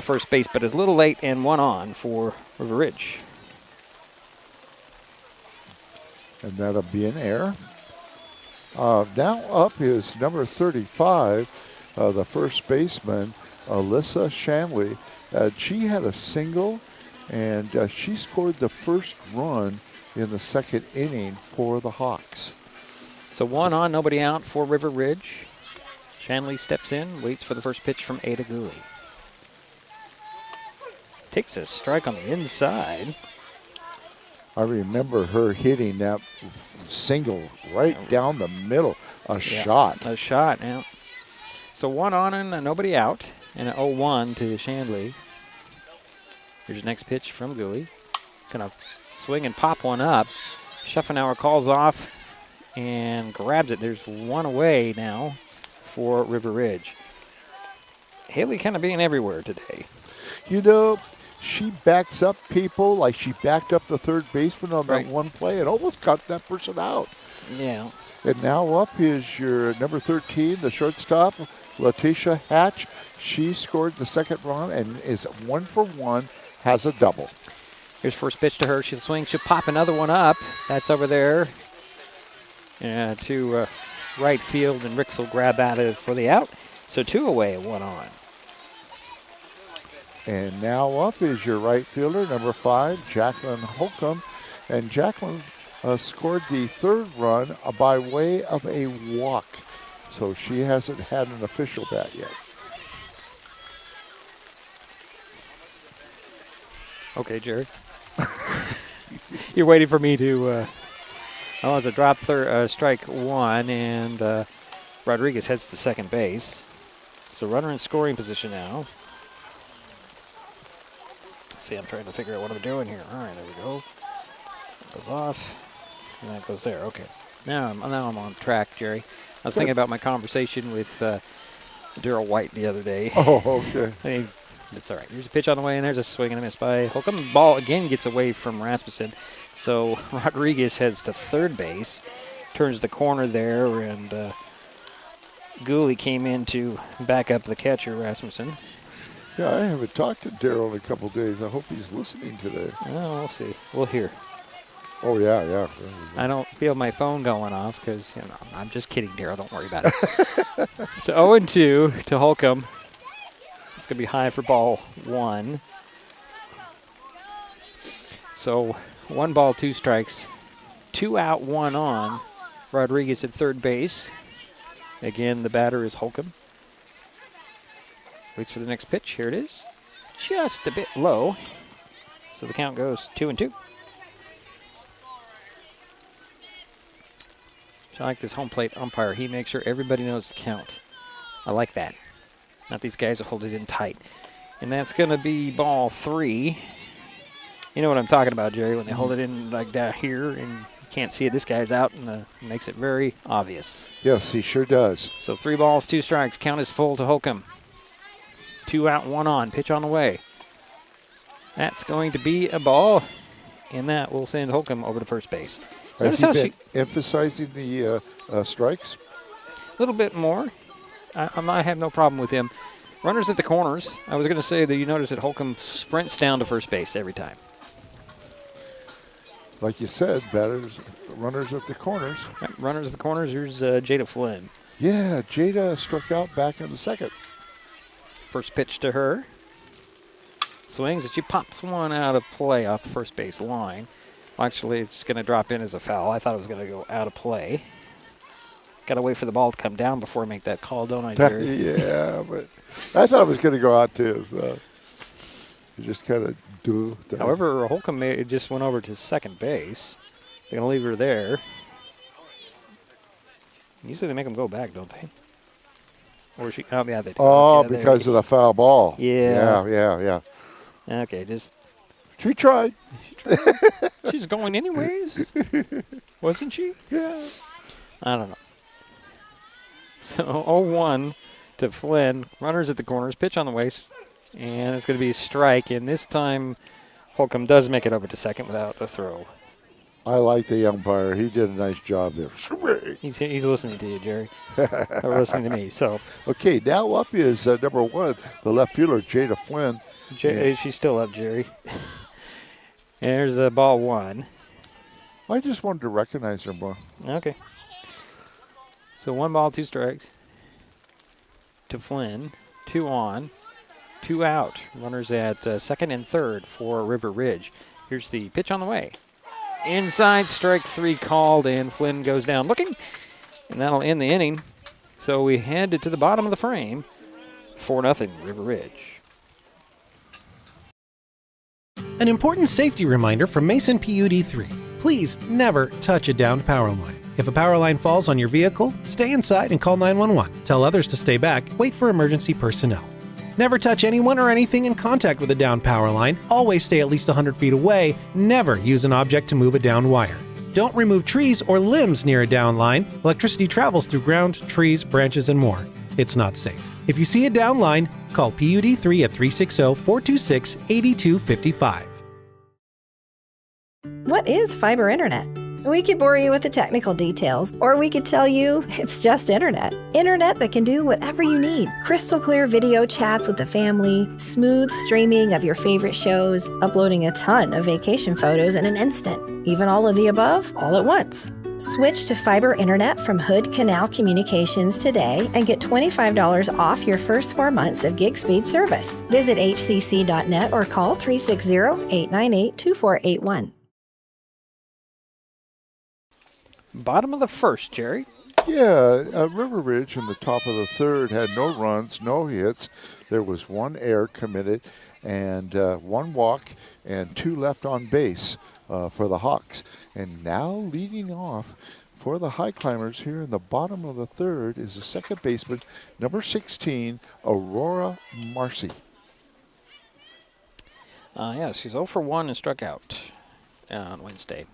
first base, but it's a little late and 1 on for River Ridge. And that'll be an error. Now up is number 35, the first baseman, Alyssa Shanley. She had a single, and she scored the first run in the second inning for the Hawks. So 1 on, nobody out for River Ridge. Shanley steps in, waits for the first pitch from Ada Gooley. Takes a strike on the inside. I remember her hitting that single right down the middle. A shot. A shot, yeah. So 1 on and nobody out. And an 0-1 to Shanley. Here's the next pitch from Gooley. Gonna swing and pop one up. Schuffenauer calls off and grabs it. There's 1 away now for River Ridge. Haley kind of being everywhere today. You know, she backs up people like she backed up the third baseman on that one play and almost got that person out. Yeah. And now up is your number 13, the shortstop, Letitia Hatch. She scored the second run and is 1 for 1, has a double. Here's first pitch to her. She'll swing. She'll pop another one up. That's over there to right field, and Ricks will grab at it for the out. So 2 away, 1 on. And now up is your right fielder, number 5, Jacqueline Holcomb. And Jacqueline scored the third run by way of a walk. So she hasn't had an official bat yet. Okay, Jerry. You're waiting for me to... it's a drop strike 1, and Rodriguez heads to second base. So runner in scoring position now. See, I'm trying to figure out what I'm doing here. All right, there we go. That goes off, and that goes there. Okay. Now I'm on track, Jerry. I was thinking about my conversation with Daryl White the other day. Oh, okay. Hey, it's all right. Here's a pitch on the way, and there's a swing and a miss by Holcomb. The ball again gets away from Rasmussen. So Rodriguez heads to third base, turns the corner there, and Gooley came in to back up the catcher, Rasmussen. Yeah, I haven't talked to Daryl in a couple days. I hope he's listening today. Well, we'll see. We'll hear. Oh, yeah. I don't feel my phone going off because, I'm just kidding, Daryl. Don't worry about it. So 0-2 to Holcomb. It's going to be high for ball 1. So 1 ball, 2 strikes. 2 out, 1 on. Rodriguez at third base. Again, the batter is Holcomb. Waits for the next pitch. Here it is. Just a bit low. So the count goes 2-2. So I like this home plate umpire. He makes sure everybody knows the count. I like that. Not these guys that hold it in tight. And that's going to be ball 3. You know what I'm talking about, Jerry, when they hold it in like that here and you can't see it. This guy's out and makes it very obvious. Yes, he sure does. So 3 balls, 2 strikes. Count is full to Holcomb. 2 out, 1 on. Pitch on the way. That's going to be a ball, and that will send Holcomb over to first base. Has he been emphasizing the strikes? A little bit more. I have no problem with him. Runners at the corners. I was going to say that you notice that Holcomb sprints down to first base every time. Like you said, runners at the corners. Right, runners at the corners. Here's Jada Flynn. Yeah, Jada struck out back in the second. First pitch to her. Swings it. She pops one out of play off the first base line. Actually, it's going to drop in as a foul. I thought it was going to go out of play. Got to wait for the ball to come down before I make that call, don't I, Jerry? Yeah, but I thought it was going to go out too. So you just kind of do that. However, Holcomb just went over to second base. They're going to leave her there. Usually they make them go back, don't they? Or she? Oh, yeah, they do. Oh, because of the foul ball. Yeah. Okay, just. She tried. She's going anyways, wasn't she? Yeah. I don't know. So 0-1 to Flynn. Runners at the corners. Pitch on the waist. And it's going to be a strike. And this time Holcomb does make it over to second without a throw. I like the umpire. He did a nice job there. He's listening to you, Jerry. Or listening to me. So okay, now up is number 1, the left fielder, Jada Flynn. She's still up, Jerry. There's ball 1. I just wanted to recognize her more. Okay. So 1 ball, 2 strikes to Flynn. 2 on, 2 out. Runners at second and third for River Ridge. Here's the pitch on the way. Inside, strike 3 called, and Flynn goes down looking, and that'll end the inning. So we head to the bottom of the frame. 4-0 River Ridge. An important safety reminder from Mason PUD 3. Please never touch a downed power line. If a power line falls on your vehicle, stay inside and call 911. Tell others to stay back. Wait for emergency personnel. Never touch anyone or anything in contact with a downed power line. Always stay at least 100 feet away. Never use an object to move a downed wire. Don't remove trees or limbs near a downed line. Electricity travels through ground, trees, branches, and more. It's not safe. If you see a downed line, call PUD 3 at 360-426-8255. What is fiber internet? We could bore you with the technical details, or we could tell you it's just internet. Internet that can do whatever you need. Crystal clear video chats with the family, smooth streaming of your favorite shows, uploading a ton of vacation photos in an instant. Even all of the above, all at once. Switch to fiber internet from Hood Canal Communications today and get $25 off your first 4 months of gig speed service. Visit hcc.net or call 360-898-2481. Bottom of the first, Jerry. Yeah, River Ridge in the top of the third had no runs, no hits. There was 1 error committed and 1 walk and 2 left on base for the Hawks. And now leading off for the Highclimbers here in the bottom of the third is the second baseman, number 16, Aurora Marcy. Yeah, she's 0 for 1 and struck out on Wednesday.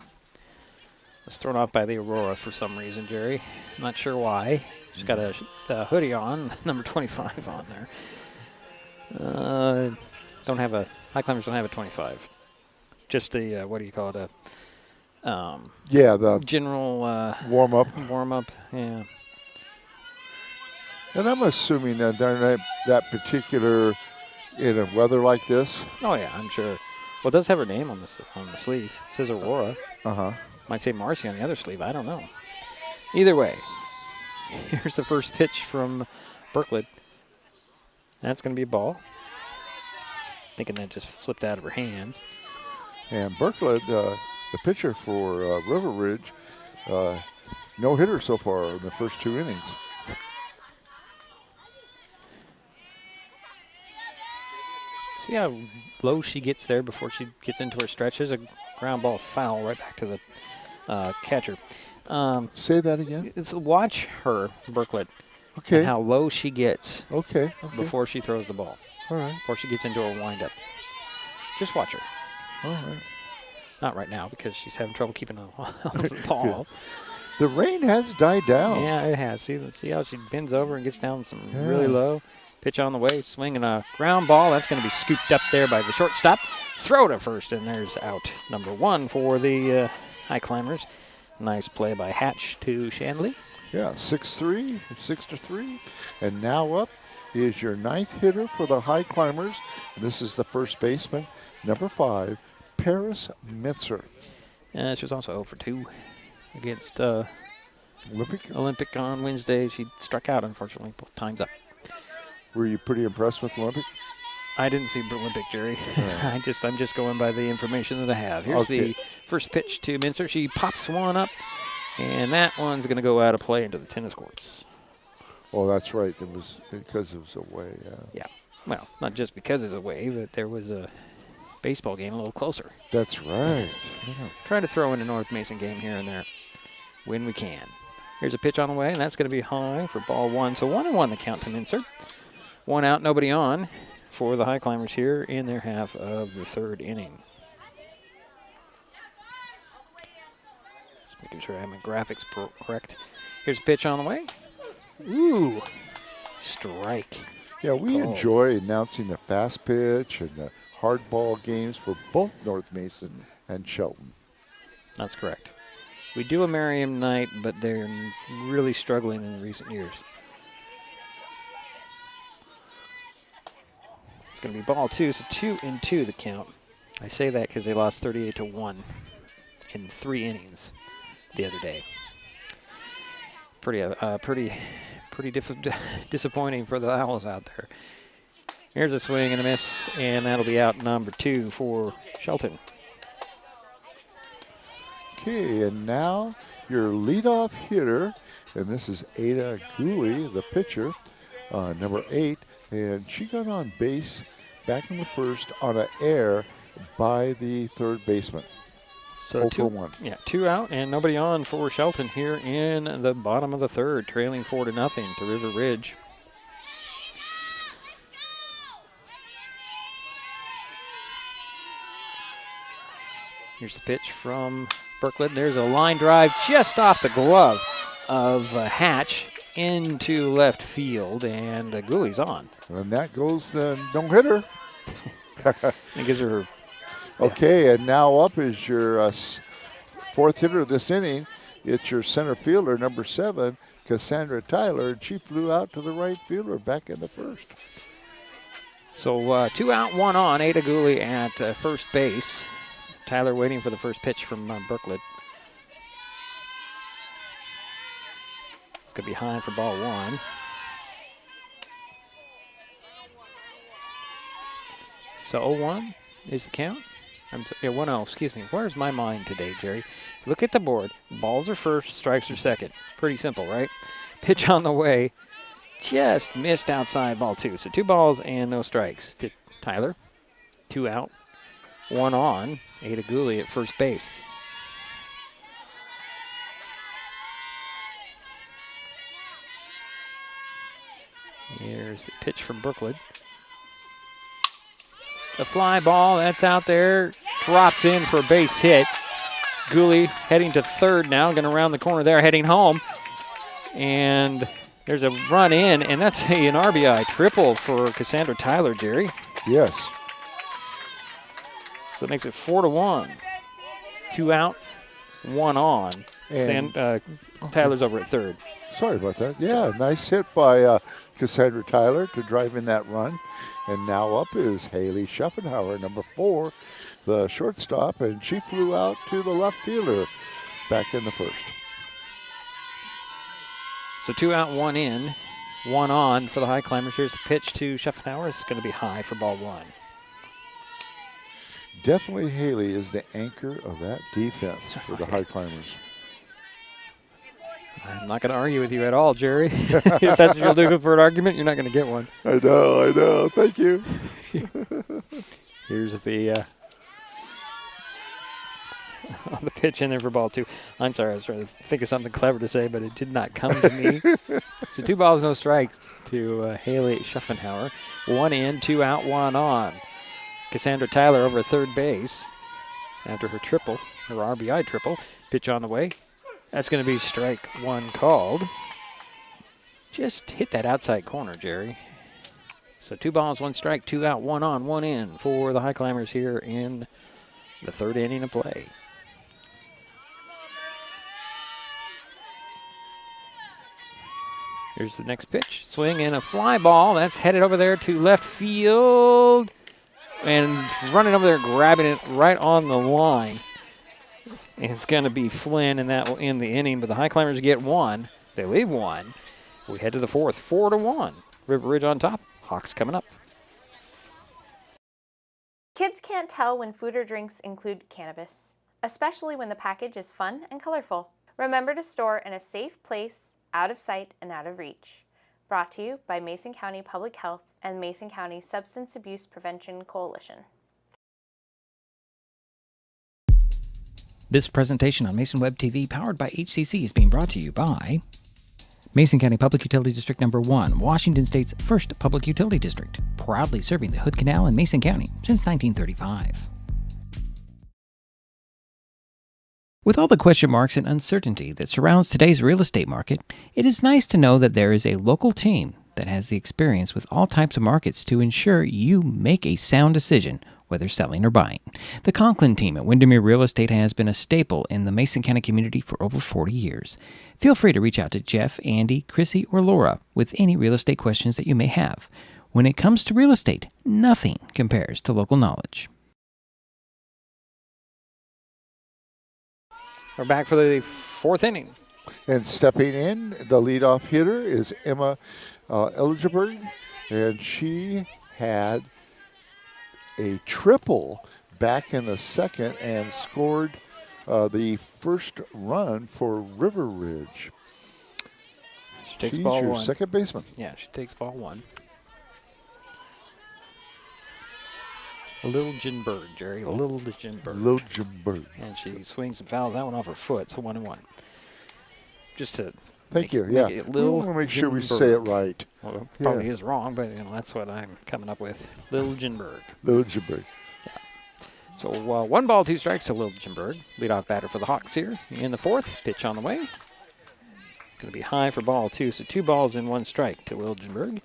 Was thrown off by the Aurora for some reason, Jerry. Not sure why. She's got a hoodie on, number 25 on there. Highclimbers don't have a 25. Just the, what do you call it? The general warm up. Warm up, yeah. And I'm assuming that they're not that particular in a weather like this. Oh yeah, I'm sure. Well, it does have her name on the sleeve. It says Aurora. Might say Marcy on the other sleeve. I don't know. Either way, here's the first pitch from Berkeley. That's going to be a ball. Thinking that just slipped out of her hands. And Berkeley, the pitcher for River Ridge, no hitter so far in the first 2 innings. See how low she gets there before she gets into her stretch? There's a ground ball foul right back to the catcher. Say that again? It's watch her, Berkeley. Okay. And how low she gets before she throws the ball. All right. Before she gets into her windup. Just watch her. All right. Not right now because she's having trouble keeping the ball. The rain has died down. Yeah, it has. See how she bends over and gets down really low. Pitch on the way, swinging a ground ball. That's going to be scooped up there by the shortstop. Throw to first, and there's out number 1 for the Highclimbers. Nice play by Hatch to Shanley. Yeah, 6-3, 6-3. And now up is your 9th hitter for the Highclimbers. This is the first baseman, number 5, Paris Mitzer. She was also 0 for 2 against Olympic on Wednesday. She struck out, unfortunately, both times up. Were you pretty impressed with Olympic? I didn't see Olympic, Jerry. I'm just going by the information that I have. Here's the first pitch to Mincer. She pops one up, and that one's going to go out of play into the tennis courts. Oh, that's right. It was because it was away. Yeah. Well, not just because it's away, but there was a baseball game a little closer. That's right. Try to throw in a North Mason game here and there when we can. Here's a pitch on the way, and that's going to be high for ball 1. So 1-1 the count to Mincer. 1 out, nobody on for the Highclimbers here in their half of the 3rd inning. Just making sure I have my graphics correct. Here's a pitch on the way. Ooh, strike. Yeah, we enjoy announcing the fast pitch and the hard ball games for both North Mason and Shelton. That's correct. We do a Merriam night, but they're really struggling in recent years. It's going to be ball 2, so 2-2 the count. I say that because they lost 38-1 in 3 innings the other day. Pretty disappointing for the Owls out there. Here's a swing and a miss, and that'll be out number 2 for Shelton. Okay, and now your leadoff hitter, and this is Ada Gooley, the pitcher, number 8, and she got on base back in the first on an error by the 3rd baseman. So 0 for 1. Yeah, 2 out and nobody on for Shelton here in the bottom of the 3rd, trailing 4-0 to River Ridge. Here's the pitch from Berkeley. There's a line drive just off the glove of Hatch into left field, and Gooley's on. And that goes the no-hitter. It gives her. Okay, and now up is your 4th hitter of this inning. It's your center fielder, number 7, Cassandra Tyler. She flew out to the right fielder back in the 1st. So 2 out, 1 on. Ada Gooley at first base. Tyler waiting for the first pitch from Berkeley. It's going to be high for ball 1. So 0-1 is the count. 1-0, excuse me. Where's my mind today, Jerry? Look at the board. Balls are first, strikes are second. Pretty simple, right? Pitch on the way. Just missed outside ball 2. So 2 balls and no strikes to Tyler. 2 out, 1 on. Ada Gooley at first base. Here's the pitch from Berkeley. The fly ball, that's out there. Drops in for a base hit. Gooley heading to third now, going around the corner there, heading home. And there's a run in, and that's an RBI triple for Cassandra Tyler, Jerry. Yes. So it makes it 4-1. 2 out, 1 on. And Tyler's over at third. Sorry about that. Yeah, nice hit by Cassandra Tyler to drive in that run. And now up is Haley Schuffenhauer, number 4, the shortstop, and she flew out to the left fielder back in the first. So 2 out, 1 in, 1 on for the Highclimbers. Here's the pitch to Schuffenhauer. It's going to be high for ball 1. Definitely Haley is the anchor of that defense for the Highclimbers. I'm not going to argue with you at all, Jerry. If that's what you'll do for an argument, you're not going to get one. I know. Thank you. Here's the pitch in there for ball 2. I'm sorry, I was trying to think of something clever to say, but it did not come to me. So 2 balls, no strikes to Haley Schuffenhauer. 1 in, 2 out, 1 on. Cassandra Tyler over at third base after her triple, her RBI triple. Pitch on the way. That's going to be strike 1 called. Just hit that outside corner, Jerry. So 2 balls, 1 strike, 2 out, 1 on, 1 in for the Highclimbers here in the third inning of play. Here's the next pitch. Swing and a fly ball. That's headed over there to left field. And running over there, grabbing it right on the line. It's going to be Flynn, and that will end the inning. But the Highclimbers get 1. They leave 1. We head to the fourth, 4-1. River Ridge on top. Hawks coming up. Kids can't tell when food or drinks include cannabis, especially when the package is fun and colorful. Remember to store in a safe place, out of sight and out of reach. Brought to you by Mason County Public Health and Mason County Substance Abuse Prevention Coalition. This presentation on Mason Web TV, powered by HCC, is being brought to you by Mason County Public Utility District Number 1, Washington State's first public utility district, proudly serving the Hood Canal in Mason County since 1935. With all the question marks and uncertainty that surrounds today's real estate market, it is nice to know that there is a local team that has the experience with all types of markets to ensure you make a sound decision, whether selling or buying. The Conklin team at Windermere Real Estate has been a staple in the Mason County community for over 40 years. Feel free to reach out to Jeff, Andy, Chrissy, or Laura with any real estate questions that you may have. When it comes to real estate, nothing compares to local knowledge. We're back for the fourth inning. And stepping in, the leadoff hitter is Emma Elgeberg, and she had a triple back in the second and scored the first run for River Ridge. She takes She's ball your 1. second baseman. Yeah, she takes ball 1. Liljenberg, Jerry. Liljenberg. And she swings and fouls that one off her foot, so 1-1. Just to Thank you. make Yeah, it we want to make sure we say it right. Well, it probably is wrong, but that's what I'm coming up with. Liljenberg. Liljenberg. So 1 ball, 2 strikes to Liljenberg. Leadoff batter for the Hawks here in the fourth. Pitch on the way. Going to be high for ball 2, so 2 balls and 1 strike to Liljenberg.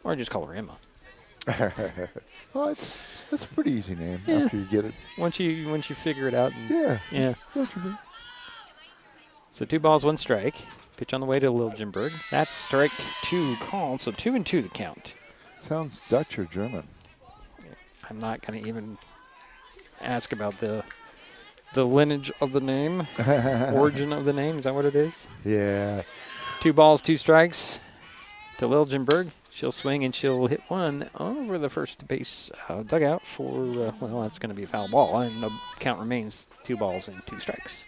Or just call her Emma. Well, that's a pretty easy name after you get it. Once you figure it out. Yeah. So 2 balls, 1 strike. Pitch on the way to Liljenberg. That's strike 2 called, so 2-2 the count. Sounds Dutch or German. I'm not going to even ask about the lineage of the name, origin of the name. Is that what it is? Yeah. 2 balls, 2 strikes to Liljenberg. She'll swing and she'll hit one over the first base dugout for, that's going to be a foul ball. And the count remains 2 balls and 2 strikes.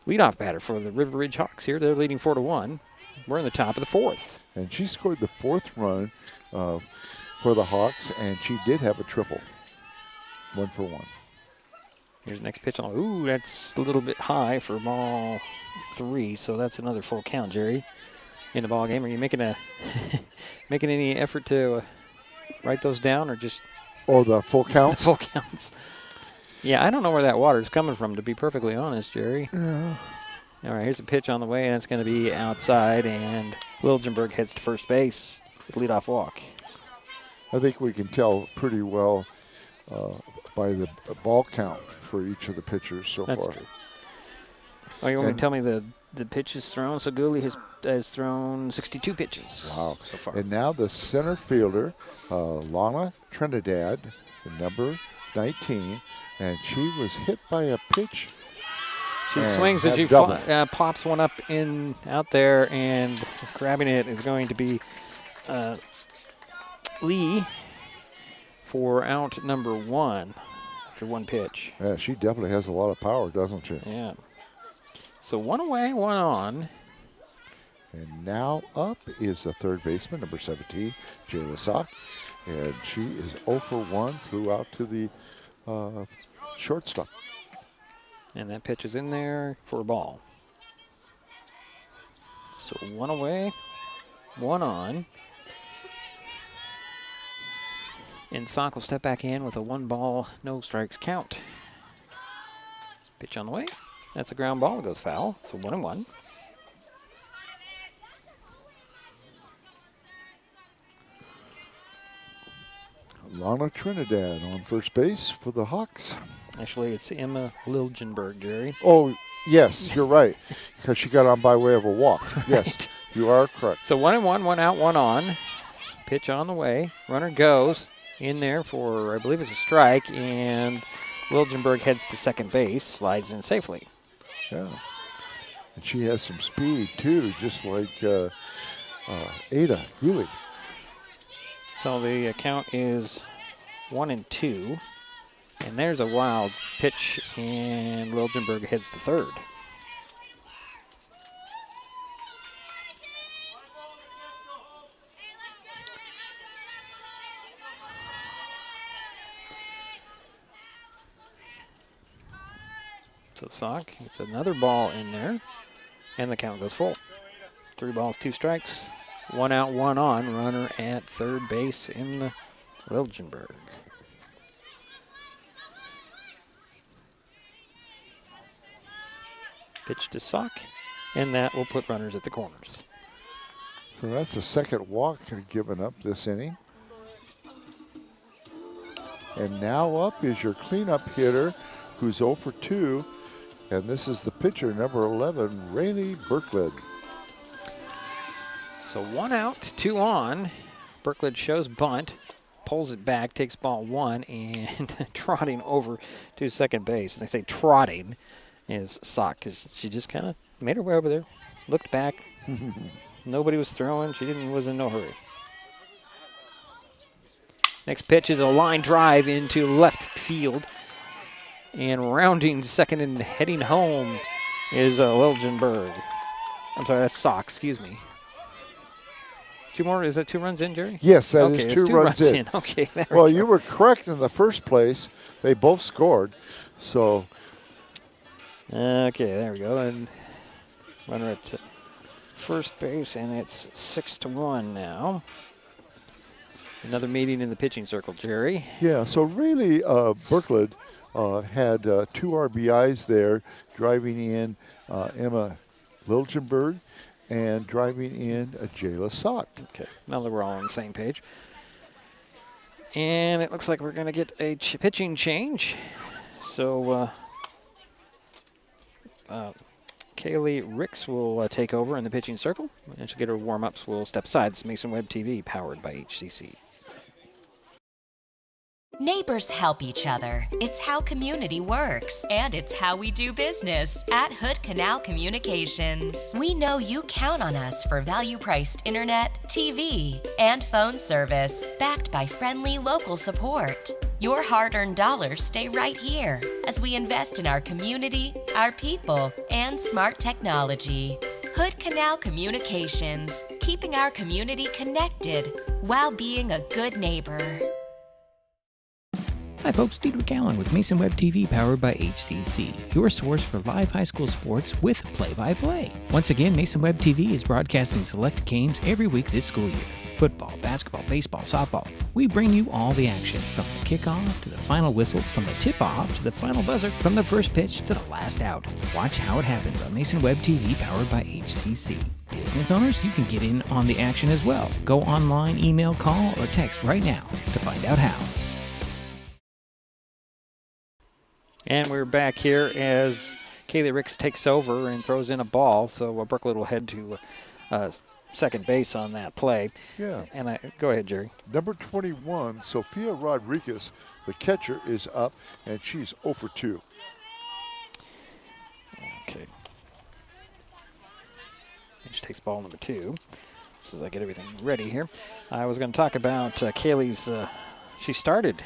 Leadoff batter for the River Ridge Hawks here. They're leading 4-1. We're in the top of the fourth. And she scored the 4th run for the Hawks, and she did have a triple. 1 for 1. Here's the next pitch. Ooh, that's a little bit high for ball 3, so that's another full count, Jerry. In the ball game, are you making any effort to write those down or just Oh, the full counts? full counts? Yeah, I don't know where that water's coming from, to be perfectly honest, Jerry. Yeah. All right, here's a pitch on the way, and it's going to be outside, and Liljenberg heads to first base with leadoff walk. I think we can tell pretty well by the ball count for each of the pitchers so That's far. true. Oh, you want me to tell me the pitches thrown? So Gooley has thrown 62 pitches. Wow. So far. And now the center fielder, Lana Trinidad, the number 19, and she was hit by a pitch. She and swings as had she double. pops one up out there, and grabbing it is going to be Lee for out number 1 after one pitch. Yeah, she definitely has a lot of power, doesn't she? Yeah. So 1 away, 1 on. And now up is the third baseman, number 17, Jayla Sock. And she is 0 for 1, flew out to the shortstop. And that pitch is in there for a ball. So 1 away, 1 on. And Sock will step back in with a 1-ball, no strikes count. Pitch on the way. That's a ground ball. It goes foul. So 1-1. Lana Trinidad on first base for the Hawks. Actually, it's Emma Liljenberg, Jerry. Oh, yes, you're right, because she got on by way of a walk. Yes, you are correct. So 1-1, 1 out, 1 on. Pitch on the way. Runner goes in there for, I believe it's a strike, and Liljenberg heads to second base, slides in safely. Yeah. And she has some speed, too, just like Ada Gooley. So the count is 1-2. And there's a wild pitch, and Liljenberg heads to third. So Sock gets another ball in there, and the count goes full. 3 balls, 2 strikes, 1 out, 1 on. Runner at third base in the Liljenberg. Pitch to Sock, and that will put runners at the corners. So that's the second walk given up this inning. And now up is your cleanup hitter, who's 0 for 2. And this is the pitcher, number 11, Rayleigh Berklid. So 1 out, 2 on. Berklid shows bunt, pulls it back, takes ball 1, and trotting over to second base. And I say trotting is Sock, because she just kind of made her way over there, looked back. Nobody was throwing. She was in no hurry. Next pitch is a line drive into left field. And rounding second and heading home is Liljenberg. I'm sorry, that's Sock, excuse me. 2 more, is that 2 runs in, Jerry? Yes, that okay, is 2 runs in. Okay, there Well, we go. you were correct in the first place. They both scored. So, Okay, there we go. And runner at first base, and it's 6-1 now. Another meeting in the pitching circle, Jerry. yeah, so really Berklid had 2 RBIs there, driving in Emma Liljenberg and driving in Jayla Sock. Okay, now that we're all on the same page. And it looks like we're going to get a pitching change. So Kaylee Ricks will take over in the pitching circle. And she'll get her warm-ups. We'll step aside. It's Mason Web TV, powered by HCC. Neighbors help each other. It's how community works, and it's how we do business at Hood Canal Communications. We know you count on us for value-priced internet, TV, and phone service, backed by friendly local support. Your hard-earned dollars stay right here as we invest in our community, our people, and smart technology. Hood Canal Communications, keeping our community connected while being a good neighbor. Hi folks, Diedrich Allen with Mason Web TV, powered by HCC, your source for live high school sports with play-by-play. Once again, Mason Web TV is broadcasting select games every week this school year. Football, basketball, baseball, softball. We bring you all the action from the kickoff to the final whistle, from the tip-off to the final buzzer, from the first pitch to the last out. Watch how it happens on Mason Web TV, powered by HCC. Business owners, you can get in on the action as well. Go online, email, call, or text right now to find out how. And we're back here as Kaylee Ricks takes over and throws in a ball, so Brooklyn will head to second base on that play. Yeah. And go ahead, Jerry. Number 21, Sophia Rodriguez, the catcher, is up, and she's 0 for 2. Okay. And she takes ball number 2. Just as I get everything ready here. I was going to talk about Kaylee's, she started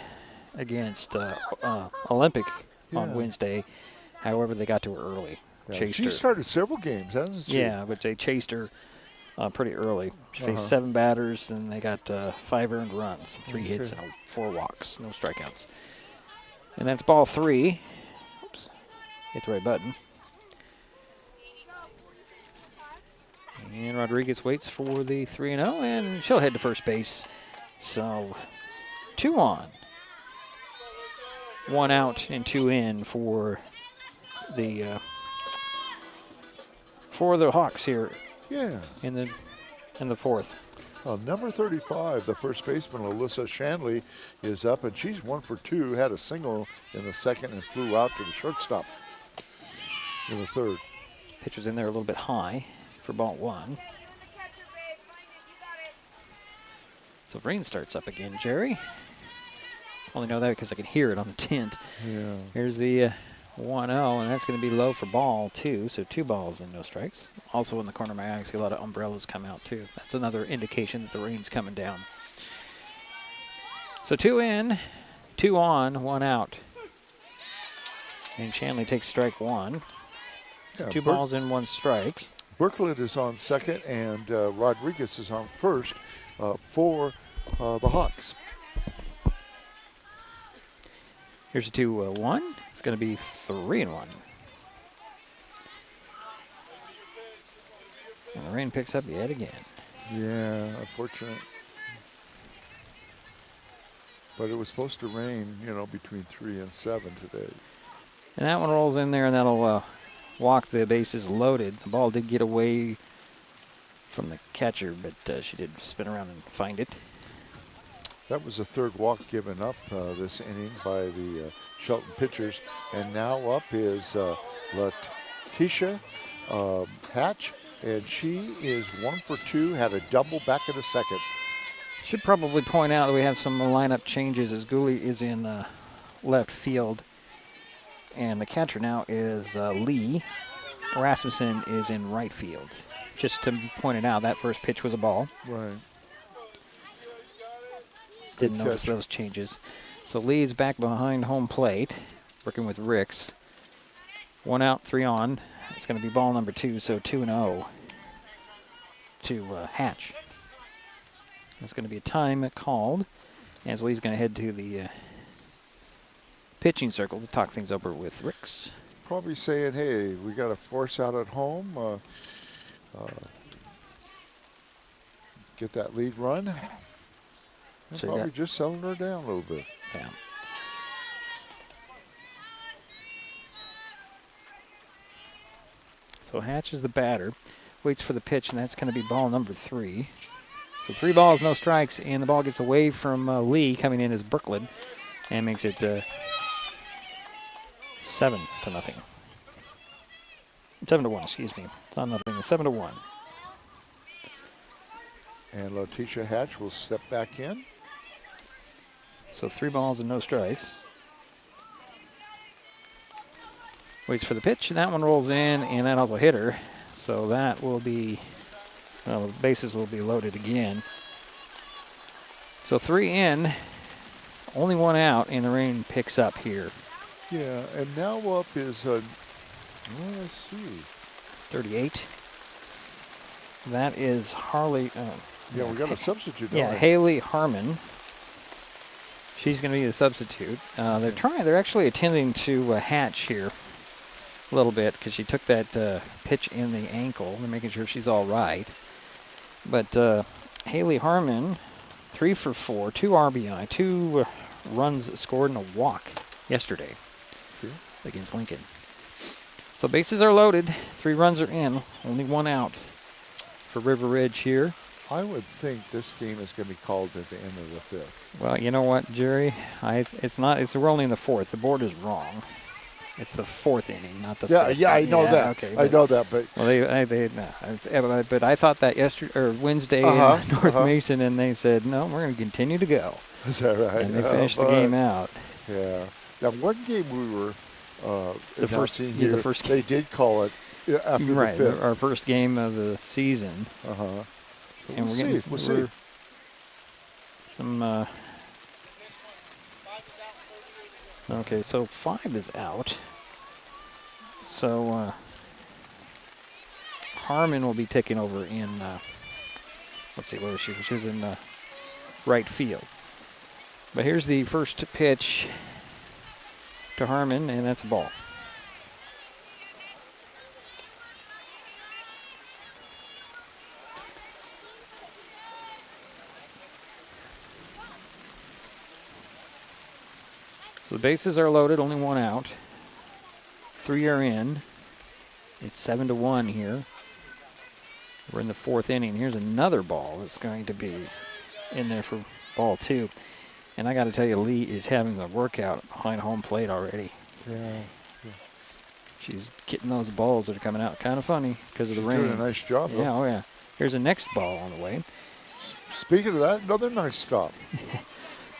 against Olympic on Wednesday. However, they got to her early. Yeah, Chased she her. started several games, hasn't she? Yeah, but they chased her pretty early. She faced 7 batters, and they got 5 earned runs, 3 hits, and 4 walks, no strikeouts. And that's ball 3. Oops, hit the right button. And Rodriguez waits for the 3-0, and she'll head to first base. So 2 on. 1 out and 2 in for the Hawks here. Yeah. In the 4th. Number 35, the first baseman, Alyssa Shanley, is up, and she's 1 for 2, had a single in the 2nd and flew out to the shortstop in the 3rd. Pitcher's in there a little bit high for ball 1. So rain starts up again, Jerry. Only know that because I can hear it on the tint. Yeah. Here's the 1-0, and that's going to be low for ball 2, so 2 balls and no strikes. Also in the corner of my eye, I see a lot of umbrellas come out too. That's another indication that the rain's coming down. So 2 in, 2 on, 1 out. And Shanley takes strike 1. Yeah, 2 balls and 1 strike. Berklet is on 2nd, and Rodriguez is on 1st for the Hawks. Here's a 2-1. It's going to be 3-1. And the rain picks up yet again. Yeah, unfortunate. But it was supposed to rain, between 3 and 7 today. And that one rolls in there, and that'll walk the bases loaded. The ball did get away from the catcher, but she did spin around and find it. That was the 3rd walk given up this inning by the Shelton pitchers. And now up is Letitia Hatch, and she is 1 for 2, had a double back in the 2nd. Should probably point out that we have some lineup changes as Gooley is in left field. And the catcher now is Lee. Rasmussen is in right field. Just to point it out, that first pitch was a ball. Right. Didn't notice those changes. So Lee's back behind home plate, working with Ricks. 1 out, 3 on. It's going to be ball number 2, so 2-0 to Hatch. It's going to be a time called, as Lee's going to head to the pitching circle to talk things over with Ricks. Probably saying, hey, we got a force out at home. Get that lead run. So probably just selling her down a little bit. Yeah. So Hatch is the batter. Waits for the pitch, and that's going to be ball number 3. So 3 balls, no strikes, and the ball gets away from Lee. Coming in as Brooklyn, and makes it 7-0. 7-1, excuse me. It's not nothing. 7-1. And Letitia Hatch will step back in. So 3 balls and no strikes. Waits for the pitch, and that one rolls in, and that also hit her. So that will be, well, the bases will be loaded again. So 3 in, only 1 out, and the rain picks up here. Yeah, and now up is, let's see. 38. That is Harley. Yeah, we got a substitute. Yeah, Haley Harmon. She's going to be the substitute. They're actually attending to Hatch here a little bit because she took that pitch in the ankle. They're making sure she's all right. But Haley Harmon, 3 for 4, 2 RBI, 2 runs scored, and a walk yesterday against Lincoln. So bases are loaded. 3 runs are in. Only 1 out for River Ridge here. I would think this game is going to be called at the end of the 5th. Well, you know what, Jerry? It's not. We're only in the 4th. The board is wrong. It's the 4th inning, not the 5th. Yeah, I know that. Okay, I know that, but but I thought that yesterday or Wednesday in North Mason, and they said no, we're going to continue to go. Is that right? And they finished the game out. Yeah. Now, one game we were the first they did call it after the 5th. Our first game of the season. So and we'll see. Some. Okay, so 5 is out. So Harmon will be taking over in. Let's see, where was she? She was in right field. But here's the first pitch to Harmon, and that's a ball. So the bases are loaded, only 1 out. 3 are in. It's 7-1 here. We're in the 4th inning. Here's another ball that's going to be in there for ball 2. And I got to tell you, Lee is having a workout behind home plate already. Yeah. She's getting those balls that are coming out. Kind of funny because of the rain. Doing a nice job, though. Yeah, oh yeah. Here's the next ball on the way. Speaking of that, another nice stop.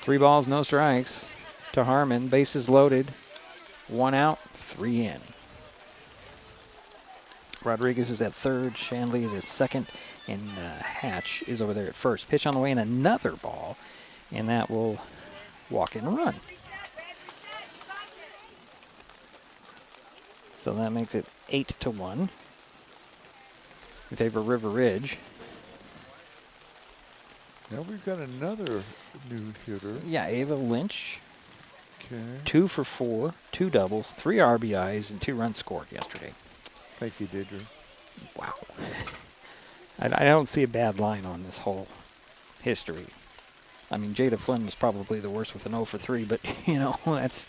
3 balls, no strikes to Harmon. Bases loaded. 1 out, 3 in. Rodriguez is at 3rd. Shanley is at 2nd. And Hatch is over there at 1st. Pitch on the way and another ball. And that will walk and run. So that makes it 8-1 in favor of River Ridge. Now we've got another new hitter. Yeah, Ava Lynch. Okay. 2 for 4, 2 doubles, 3 RBIs, and 2 runs scored yesterday. Thank you, Deidre. Wow. I don't see a bad line on this whole history. I mean, Jada Flynn was probably the worst with an 0 for 3, but, you know, that's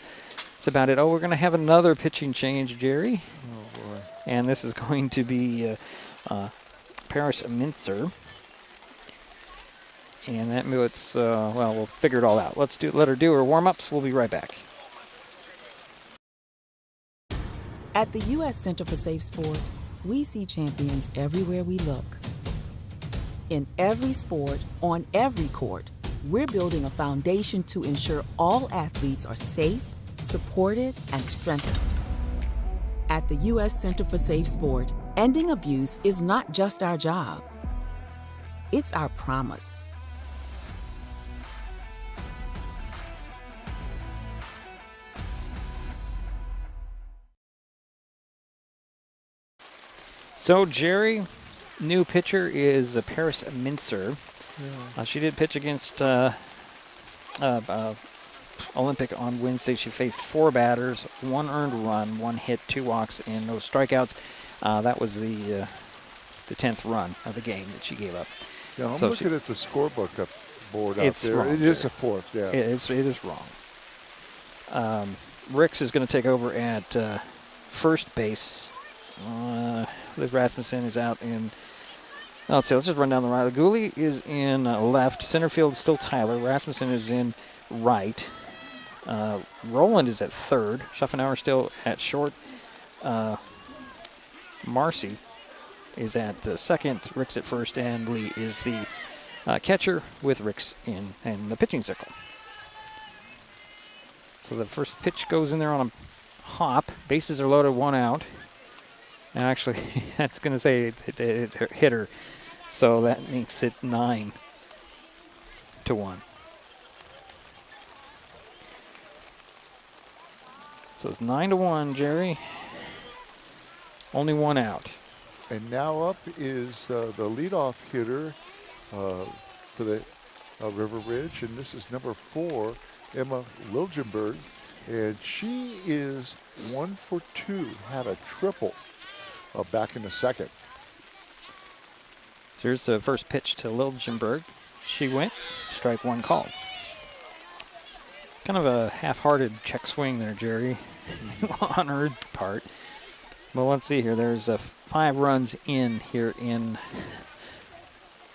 about it. Oh, we're going to have another pitching change, Jerry. Oh, boy. And this is going to be Paris Mintzer. And that it's, well, we'll figure it all out. Let her do her warm-ups. We'll be right back. At the U.S. Center for Safe Sport, we see champions everywhere we look. In every sport, on every court, we're building a foundation to ensure all athletes are safe, supported, and strengthened. At the U.S. Center for Safe Sport, ending abuse is not just our job. It's our promise. So, Jerry, new pitcher is Paris Mintzer. Yeah. She did pitch against Olympic on Wednesday. She faced 4 batters, 1 earned run, 1 hit, 2 walks, and no strikeouts. That was the 10th run of the game that she gave up. Yeah, I'm looking at the scorebook board out there. Wrong, it is a 4th, yeah. It is wrong. Ricks is going to take over at first base. Liz Rasmussen is out in. Let's see. Let's just run down the right. Gulli is in left. Center field is still Tyler. Rasmussen is in right. Roland is at 3rd. Schaffenauer still at short. Marcy is at 2nd. Ricks at 1st, and Lee is the catcher with Ricks in the pitching circle. So the first pitch goes in there on a hop. Bases are loaded, 1 out. And actually, that's going to say it hit her. So that makes it 9-1. So it's 9-1, Jerry. Only 1 out. And now up is the leadoff hitter for the River Ridge, and this is number 4, Emma Liljenberg. And she is 1 for 2, had a triple back in the 2nd. So here's the first pitch to Liljenberg. She went, strike one called. Kind of a half-hearted check swing there, Jerry, on her part. Well, let's see here. There's 5 runs in here in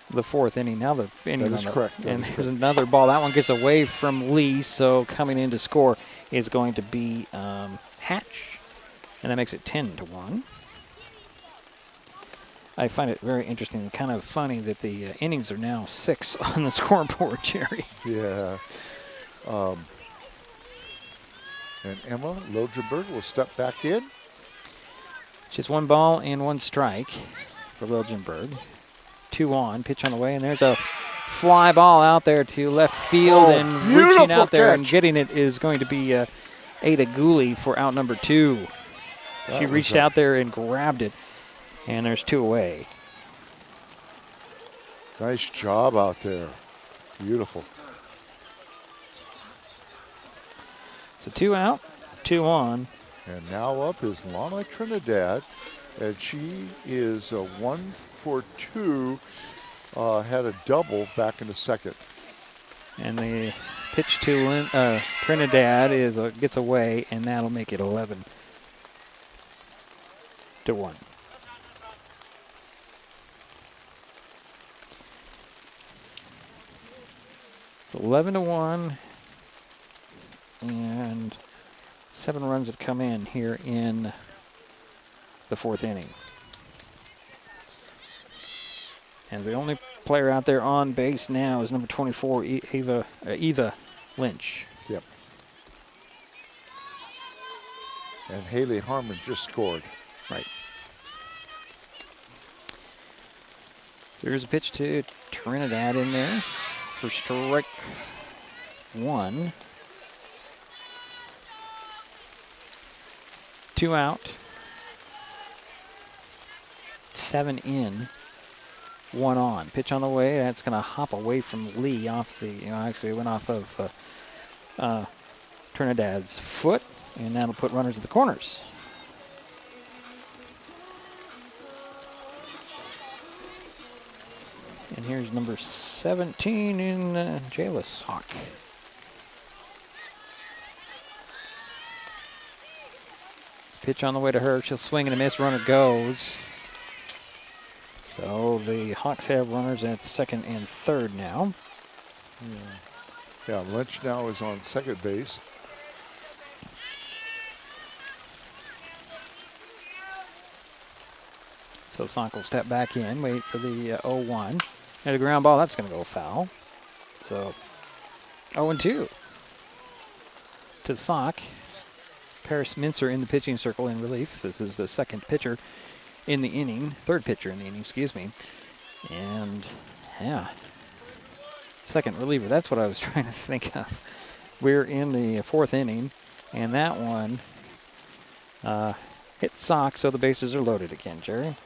the 4th inning. Now the inning. That is correct. And there's another ball. That one gets away from Lee, so coming in to score is going to be Hatch, and that makes it 10-1. I find it very interesting and kind of funny that the innings are now 6 on the scoreboard, Jerry. Yeah. And Emma Liljenberg will step back in. Just 1 ball and 1 strike for Liljenberg. 2 on, pitch on the way, and there's a fly ball out there to left field, and reaching out there and getting it is going to be Ada Gooley for out number 2. She reached out there and grabbed it, and there's 2 away. Nice job out there. Beautiful. So 2 out, 2 on. And now up is Lana Trinidad, and she is 1 for 2. Had a double back in the second. And the pitch to Trinidad gets away, and that'll make it 11-1. So 11-1, and 7 runs have come in here in the 4th inning. And the only player out there on base now is number 24, Eva Lynch. Yep. And Haley Harmon just scored. Right. There's a pitch to Trinidad in there for strike 1. 2 out. 7 in. 1 on. Pitch on the way. That's going to hop away from Lee off the, actually it went off of Trinidad's foot, and that'll put runners at the corners. And here's number 17 in Jalis Hawk. Pitch on the way to her. She'll swing and a miss. Runner goes. So the Hawks have runners at 2nd and 3rd now. Yeah, Lynch now is on second base. So Sock will step back in, wait for the 0-1. And a ground ball, that's going to go foul. So 0-2 to Sock. Paris Mincer in the pitching circle in relief. This is the 2nd pitcher in the inning, 3rd pitcher in the inning, excuse me. And yeah, 2nd reliever, that's what I was trying to think of. We're in the 4th inning, and that one hit Sock, so the bases are loaded again, Jerry.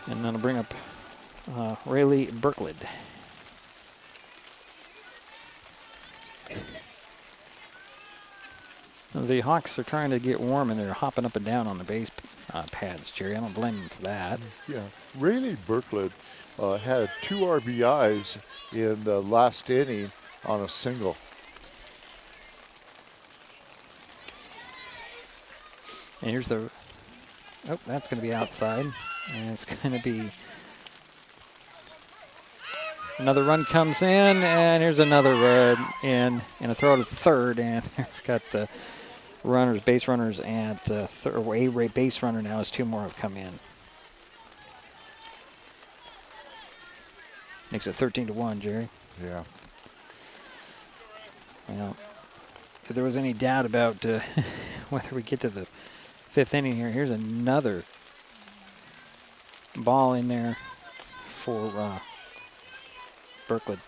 And that'll bring up Rayleigh Berklid. The Hawks are trying to get warm, and they're hopping up and down on the base pads, Jerry. I don't blame them for that. Yeah, Rayleigh Berklid had 2 RBIs in the last inning on a single. And here's the, that's going to be outside. And it's going to be another run comes in, and here's another run in, and a throw to 3rd, and we've got the runners, base runners at a base runner now as 2 more have come in. Makes it 13-1, Jerry. Yeah. Well, if there was any doubt about whether we get to the 5th inning here, here's another ball in there for Berklid.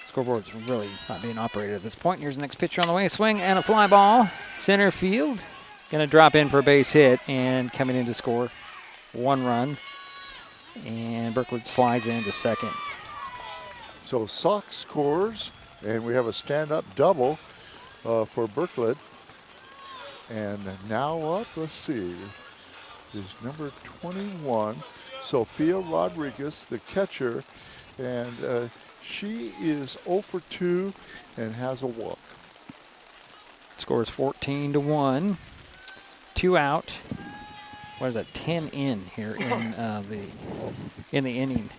Scoreboard's really not being operated at this point. Here's the next pitcher on the way. Swing and a fly ball. Center field. Going to drop in for a base hit, and coming in to score 1 run. And Berkeley slides into second. So Sock scores, and we have a stand-up double for Berkeley. And now up, let's see, is number 21, Sophia Rodriguez, the catcher. And she is 0 for 2 and has a walk. Scores 14-1. 2 out. What is that? 10 in here in the inning.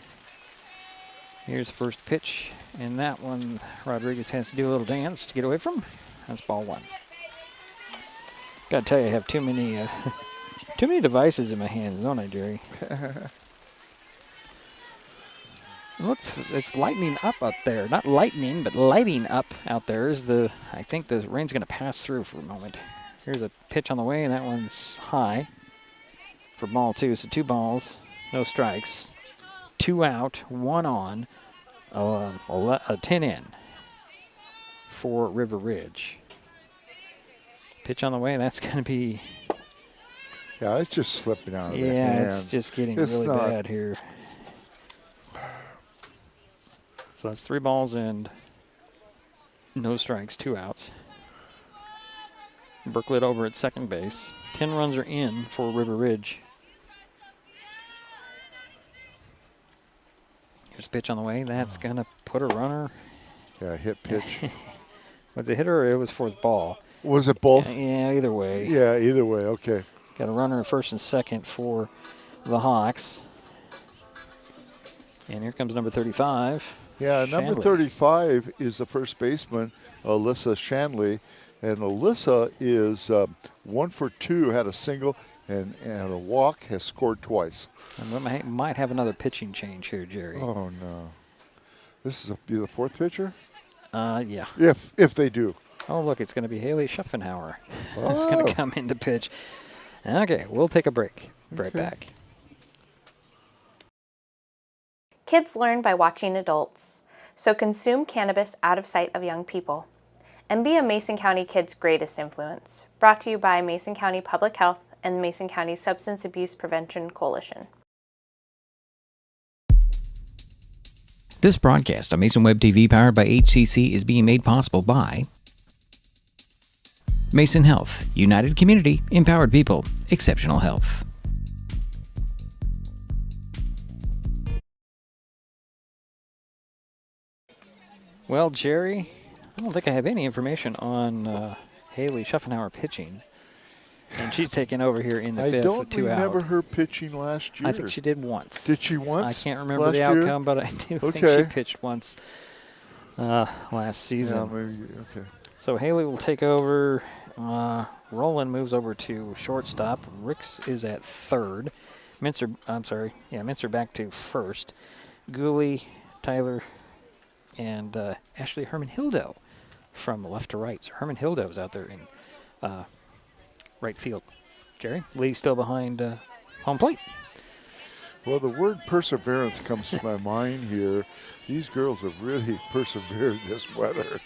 Here's the first pitch, and that one Rodriguez has to do a little dance to get away from. That's ball 1. Gotta tell you, I have too many devices in my hands, don't I, Jerry? It's lightening up there. Not lightning, but lighting up out there. I think the rain's gonna pass through for a moment. Here's a pitch on the way, and that one's high for ball 2. So 2 balls, no strikes. 2 out, 1 on, a 10 in for River Ridge. Pitch on the way, that's going to be... Yeah, it's just slipping out of the hands. It's just getting really bad here. So that's 3 balls and no strikes, 2 outs. Berkeley over at second base. 10 runs are in for River Ridge. Here's a pitch on the way. That's going to put a runner. Yeah, hit pitch. Was it hit or it was fourth ball? Was it both? Yeah, either way. Yeah, either way, okay. Got a runner at first and second for the Hawks. And here comes number 35. Yeah, Shanley. number 35 is the first baseman, Alyssa Shanley. And Alyssa is 1 for 2, had a single and a walk, has scored twice. And we might have another pitching change here, Jerry. Oh, no. This is the fourth pitcher? Yeah. If they do. Oh, look, it's going to be Haley Schuffenhauer. It's going to come into pitch. Okay, we'll take a break. Right back. Kids learn by watching adults, so consume cannabis out of sight of young people. And be a Mason County kid's greatest influence. Brought to you by Mason County Public Health and the Mason County Substance Abuse Prevention Coalition. This broadcast on Mason Web TV powered by HCC is being made possible by Mason Health, United Community, Empowered People, Exceptional Health. Well, Jerry, I don't think I have any information on Haley Schuffenhauer pitching. And she's taken over here in the fifth with 2 out. I don't remember her pitching last year. I think she did once. Did she once? I can't remember the outcome, but I do think she pitched once last season. Yeah, maybe, okay. So Haley will take over. Roland moves over to shortstop. Ricks is at third. Mincer back to first. Gooley, Tyler, and Ashley Herman-Hildo from left to right. So Herman-Hildo's out there in right field. Jerry, Lee still behind home plate. Well, the word perseverance comes to my mind here. These girls have really persevered this weather.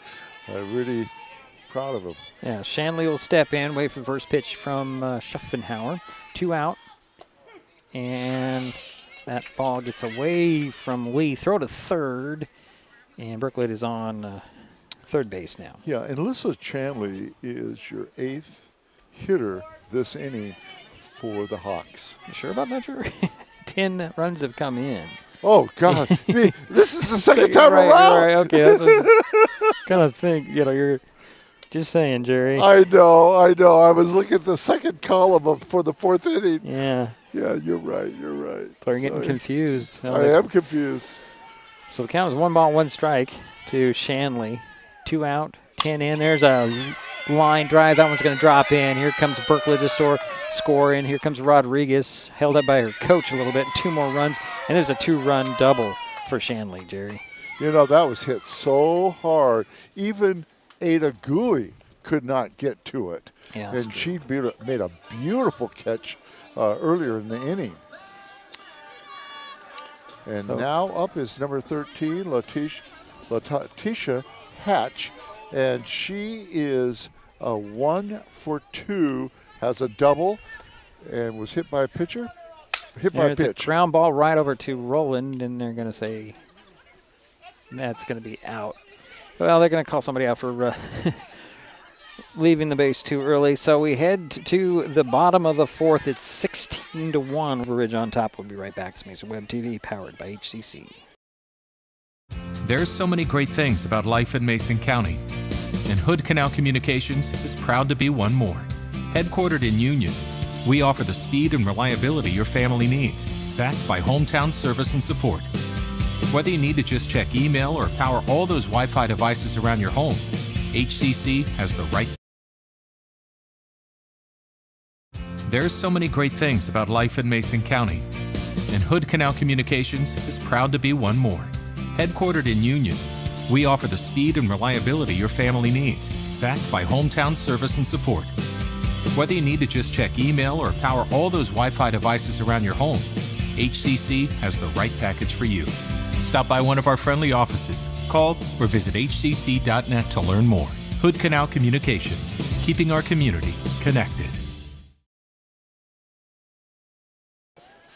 I'm really proud of them. Yeah, Shanley will step in, wait for the first pitch from Schuffenhauer. 2 out. And that ball gets away from Lee. Throw to third. And Berkeley is on third base now. Yeah, and Alyssa Shanley is your 8th hitter this inning for the Hawks. You sure about that, Jerry? 10 runs have come in. Oh, God. This is the second time right, around. Right, okay. That's what I kind of think, you're just saying, Jerry. I know. I was looking at the second column for the 4th inning. Yeah. Yeah, you're right. So you're getting confused. I am confused. So the count is 1 ball, 1 strike to Shanley. 2 out, 10 in. There's a line drive. That one's going to drop in. Here comes Berkeley to score in. Here comes Rodriguez, held up by her coach a little bit. 2 more runs, and there's a 2-run double for Shanley, Jerry. You know, that was hit so hard. Even Ada Gooley could not get to it. Yeah, and she made a beautiful catch earlier in the inning. And now up is number 13, Letitia Hatch. And she is 1 for 2, has a double, and was hit by a pitcher. hit by There's a pitch. ground ball right over to Roland, and they're going to say that's going to be out. Well, they're going to call somebody out for leaving the base too early. So we head to the bottom of the fourth. It's 16-1. Ridge on top. We'll be right back. It's Mason Web TV, powered by HCC. There's so many great things about life in Mason County, and Hood Canal Communications is proud to be one more. Headquartered in Union, we offer the speed and reliability your family needs, backed by hometown service and support. Whether you need to just check email or power all those Wi-Fi devices around your home, HCC has the right. There's so many great things about life in Mason County, and Hood Canal Communications is proud to be one more. Headquartered in Union, we offer the speed and reliability your family needs, backed by hometown service and support. Whether you need to just check email or power all those Wi-Fi devices around your home, HCC has the right package for you. Stop by one of our friendly offices, call, or visit hcc.net to learn more. Hood Canal Communications, keeping our community connected.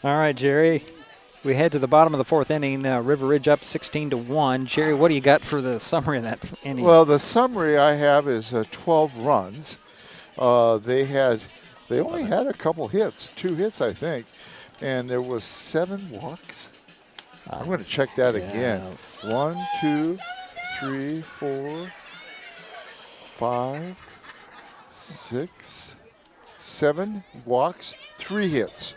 All right, Jerry. We head to the bottom of the fourth inning. River Ridge up 16-1. Jerry, what do you got for the summary of that inning? Well, the summary I have is 12 runs. They only had a couple hits, 2 hits, I think, and there was 7 walks. I'm going to check that again. 1, 2, 3, 4, 5, 6, 7 walks, 3 hits.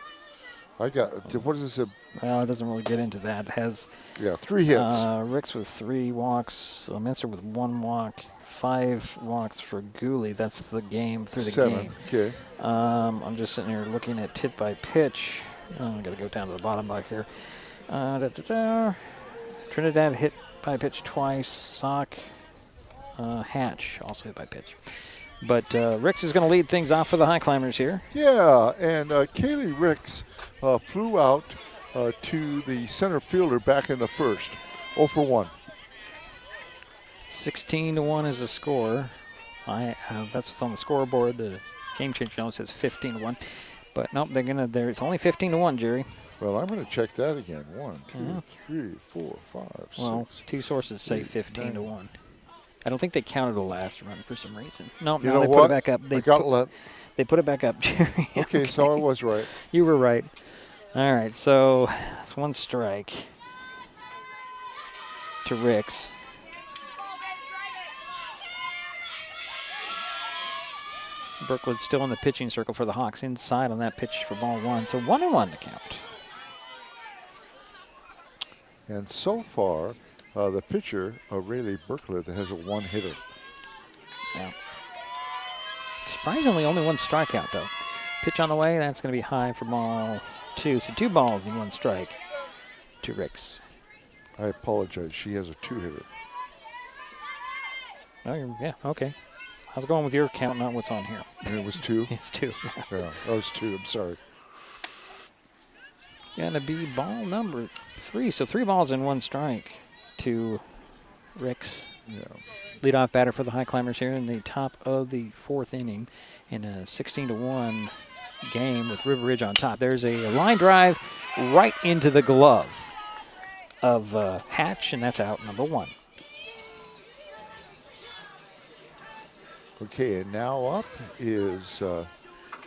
I got, what is this? Well, it doesn't really get into that. It has 3 hits. Ricks with 3 walks, Minster with 1 walk, 5 walks for Gooley. That's the game through the 7. game. Okay. I'm just sitting here looking at hit by pitch. I got to go down to the bottom back here. Trinidad hit by pitch twice. Sock, Hatch also hit by pitch. But Ricks is going to lead things off for the Highclimbers here. Yeah, and Kaylee Ricks flew out to the center fielder back in the first. 0 for 1. 16-1 is the score. That's what's on the scoreboard. The game change now says 15-1. But nope, it's only 15-1, Jerry. Well, I'm going to check that again. 1, 2, 3, 4, 5, 6. Well, 2 sources say 15-1. I don't think they counted the last run for some reason. No, you no, know they what? put it back up. They put it back up, Jerry. Okay, so I was right. You were right. All right, so it's 1 strike to Ricks. Brookwood's still in the pitching circle for the Hawks, inside on that pitch for ball 1. So 1-1 to count. And so far, the pitcher, Rayleigh Berkler, has a 1-hitter. Yeah. Surprisingly, only 1 strikeout, though. Pitch on the way, that's going to be high for ball 2. So 2 balls and 1 strike to Ricks. I apologize. She has a 2-hitter. Oh, yeah, okay. I was going with your count, not what's on here. And it was 2? It's 2. Yeah, that was 2. I'm sorry. Going to be ball number 3. So 3 balls and 1 strike to Ricks. Yeah. Leadoff batter for the Highclimbers here in the top of the 4th inning in a 16-1 game with River Ridge on top. There's a line drive right into the glove of Hatch, and that's out number 1. Okay, and now up is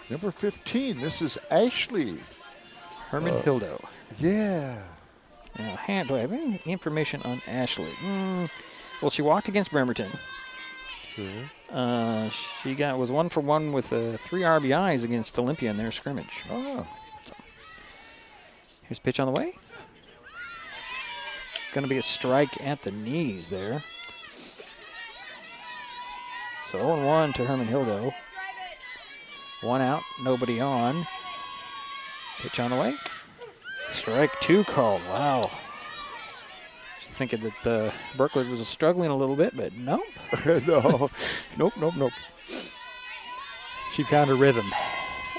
number 15. This is Ashley. Herman Hildo. Yeah. Now, do I have any information on Ashley? Well, she walked against Bremerton. Okay. She was 1 for 1 with 3 RBIs against Olympia in their scrimmage. Oh. So, here's pitch on the way. Going to be a strike at the knees there. So 0-1 to Herman Hildo. 1 out, nobody on. Pitch on the way. Strike 2 called. Wow. Just thinking that Berkeley was struggling a little bit, but nope. No. Nope. She found her rhythm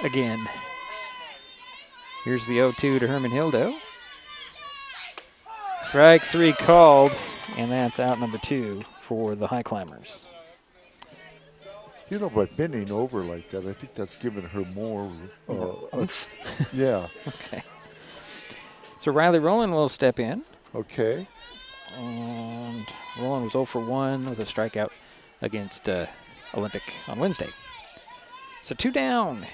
again. Here's the 0-2 to Herman Hildo. Strike 3 called, and that's out number 2 for the Highclimbers. You know, by bending over like that, I think that's giving her more. Oomph. Yeah. Okay. So Riley Rowland will step in. Okay. And Rowland was 0 for 1 with a strikeout against Olympic on Wednesday. So 2 down.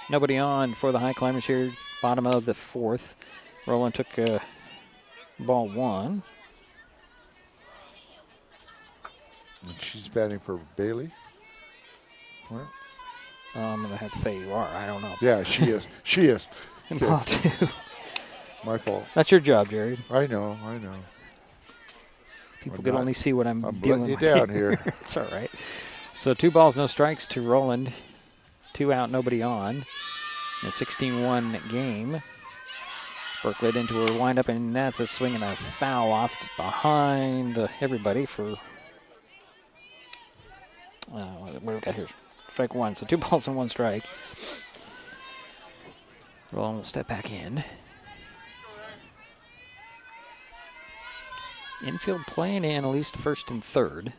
Nobody on for the Highclimbers here. Bottom of the 4th. Rowland took ball 1. And she's batting for Bailey. What? I'm going to have to say you are. I don't know. Yeah, she is. She is. And ball 2. My fault. That's your job, Jared. I know. People can only see what I'm dealing with. I'm letting you down here. It's all right. So 2 balls, no strikes to Rowland. 2 out, nobody on. A 16-1 game. Burke led into her windup, and that's a swing and a foul off behind everybody for, what do we got here? Strike 1. So 2 balls and 1 strike. Rowland will step back in. Infield playing in at least first and third.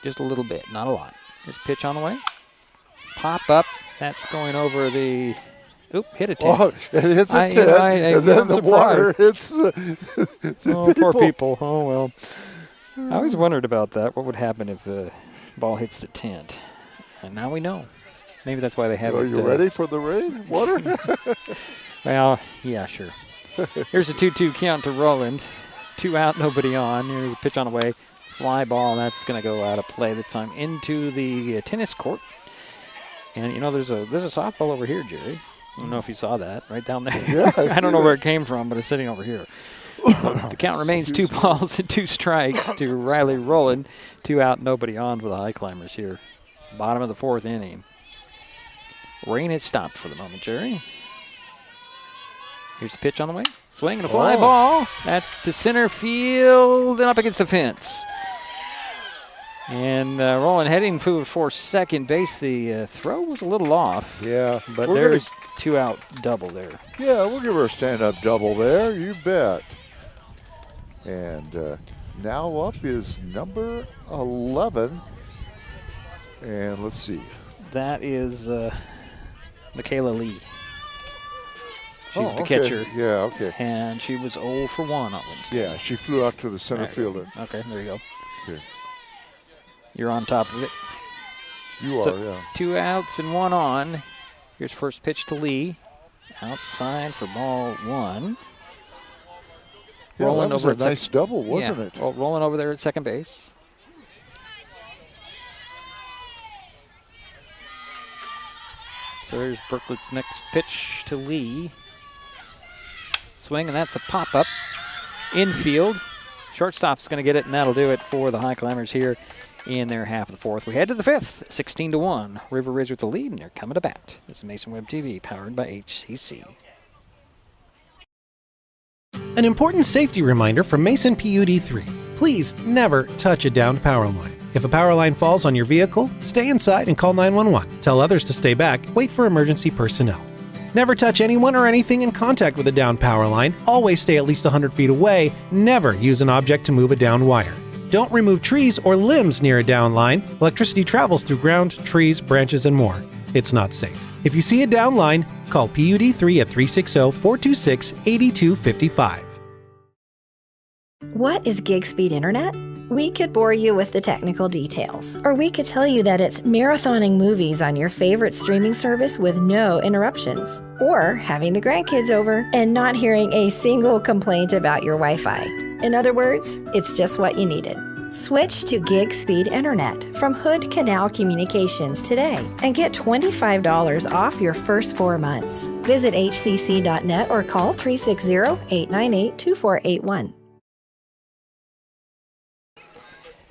Just a little bit, not a lot. There's a pitch on the way. Pop up. That's going over the. Oop, hit a 10. Oh, it hits a 10. And then the water hits oh, poor people. Oh, well. I always wondered about that. What would happen if the ball hits the tent? And now we know. Maybe that's why they have it. Are you ready for the rain? Water? Well, yeah, sure. Here's a 2-2 count to Rowland. 2 out, nobody on. Here's a pitch on the way. Fly ball, that's going to go out of play this time into the tennis court. And, you know, there's a softball over here, Jerry. I don't know if you saw that right down there. Yeah, I don't know where it came from, but it's sitting over here. So the count remains 2 balls and 2 strikes to Riley Rowland. 2 out, nobody on for the Highclimbers here. Bottom of the 4th inning. Rain has stopped for the moment, Jerry. Here's the pitch on the way. Swing and a fly ball. That's to center field and up against the fence. And Rowland heading for second base. The throw was a little off. Yeah. But there's 2 out double there. Yeah, we'll give her a stand-up double there. You bet. And now up is number 11. And let's see. That is Michaela Lee. She's the okay. catcher. Yeah, okay. And she was 0 for 1 on Wednesday. Yeah, she flew out to the center fielder. Okay, there you go. Okay. You're on top of it. You are, yeah. 2 outs and 1 on. Here's first pitch to Lee. Outside for ball 1. Yeah, Rolling that was over a nice double, wasn't it? Well, rolling over there at second base. So there's Berklett's next pitch to Lee. Swing, and that's a pop-up. Infield. Shortstop's going to get it, and that'll do it for the Highclimbers here in their half of the 4th. We head to the 5th, 16-1. River Ridge with the lead, and they're coming to bat. This is Mason Webb TV, powered by HCC. An important safety reminder from Mason PUD3. Please never touch a downed power line. If a power line falls on your vehicle, stay inside and call 911. Tell others to stay back. Wait for emergency personnel. Never touch anyone or anything in contact with a downed power line. Always stay at least 100 feet away. Never use an object to move a downed wire. Don't remove trees or limbs near a downed line. Electricity travels through ground, trees, branches, and more. It's not safe. If you see a downed line, call PUD3 at 360-426-8255. What is gig speed internet? We could bore you with the technical details, or we could tell you that it's marathoning movies on your favorite streaming service with no interruptions, or having the grandkids over and not hearing a single complaint about your Wi-Fi. In other words, it's just what you needed. Switch to gig speed internet from Hood Canal Communications today and get $25 off your first 4 months. Visit hcc.net or call 360-898-2481.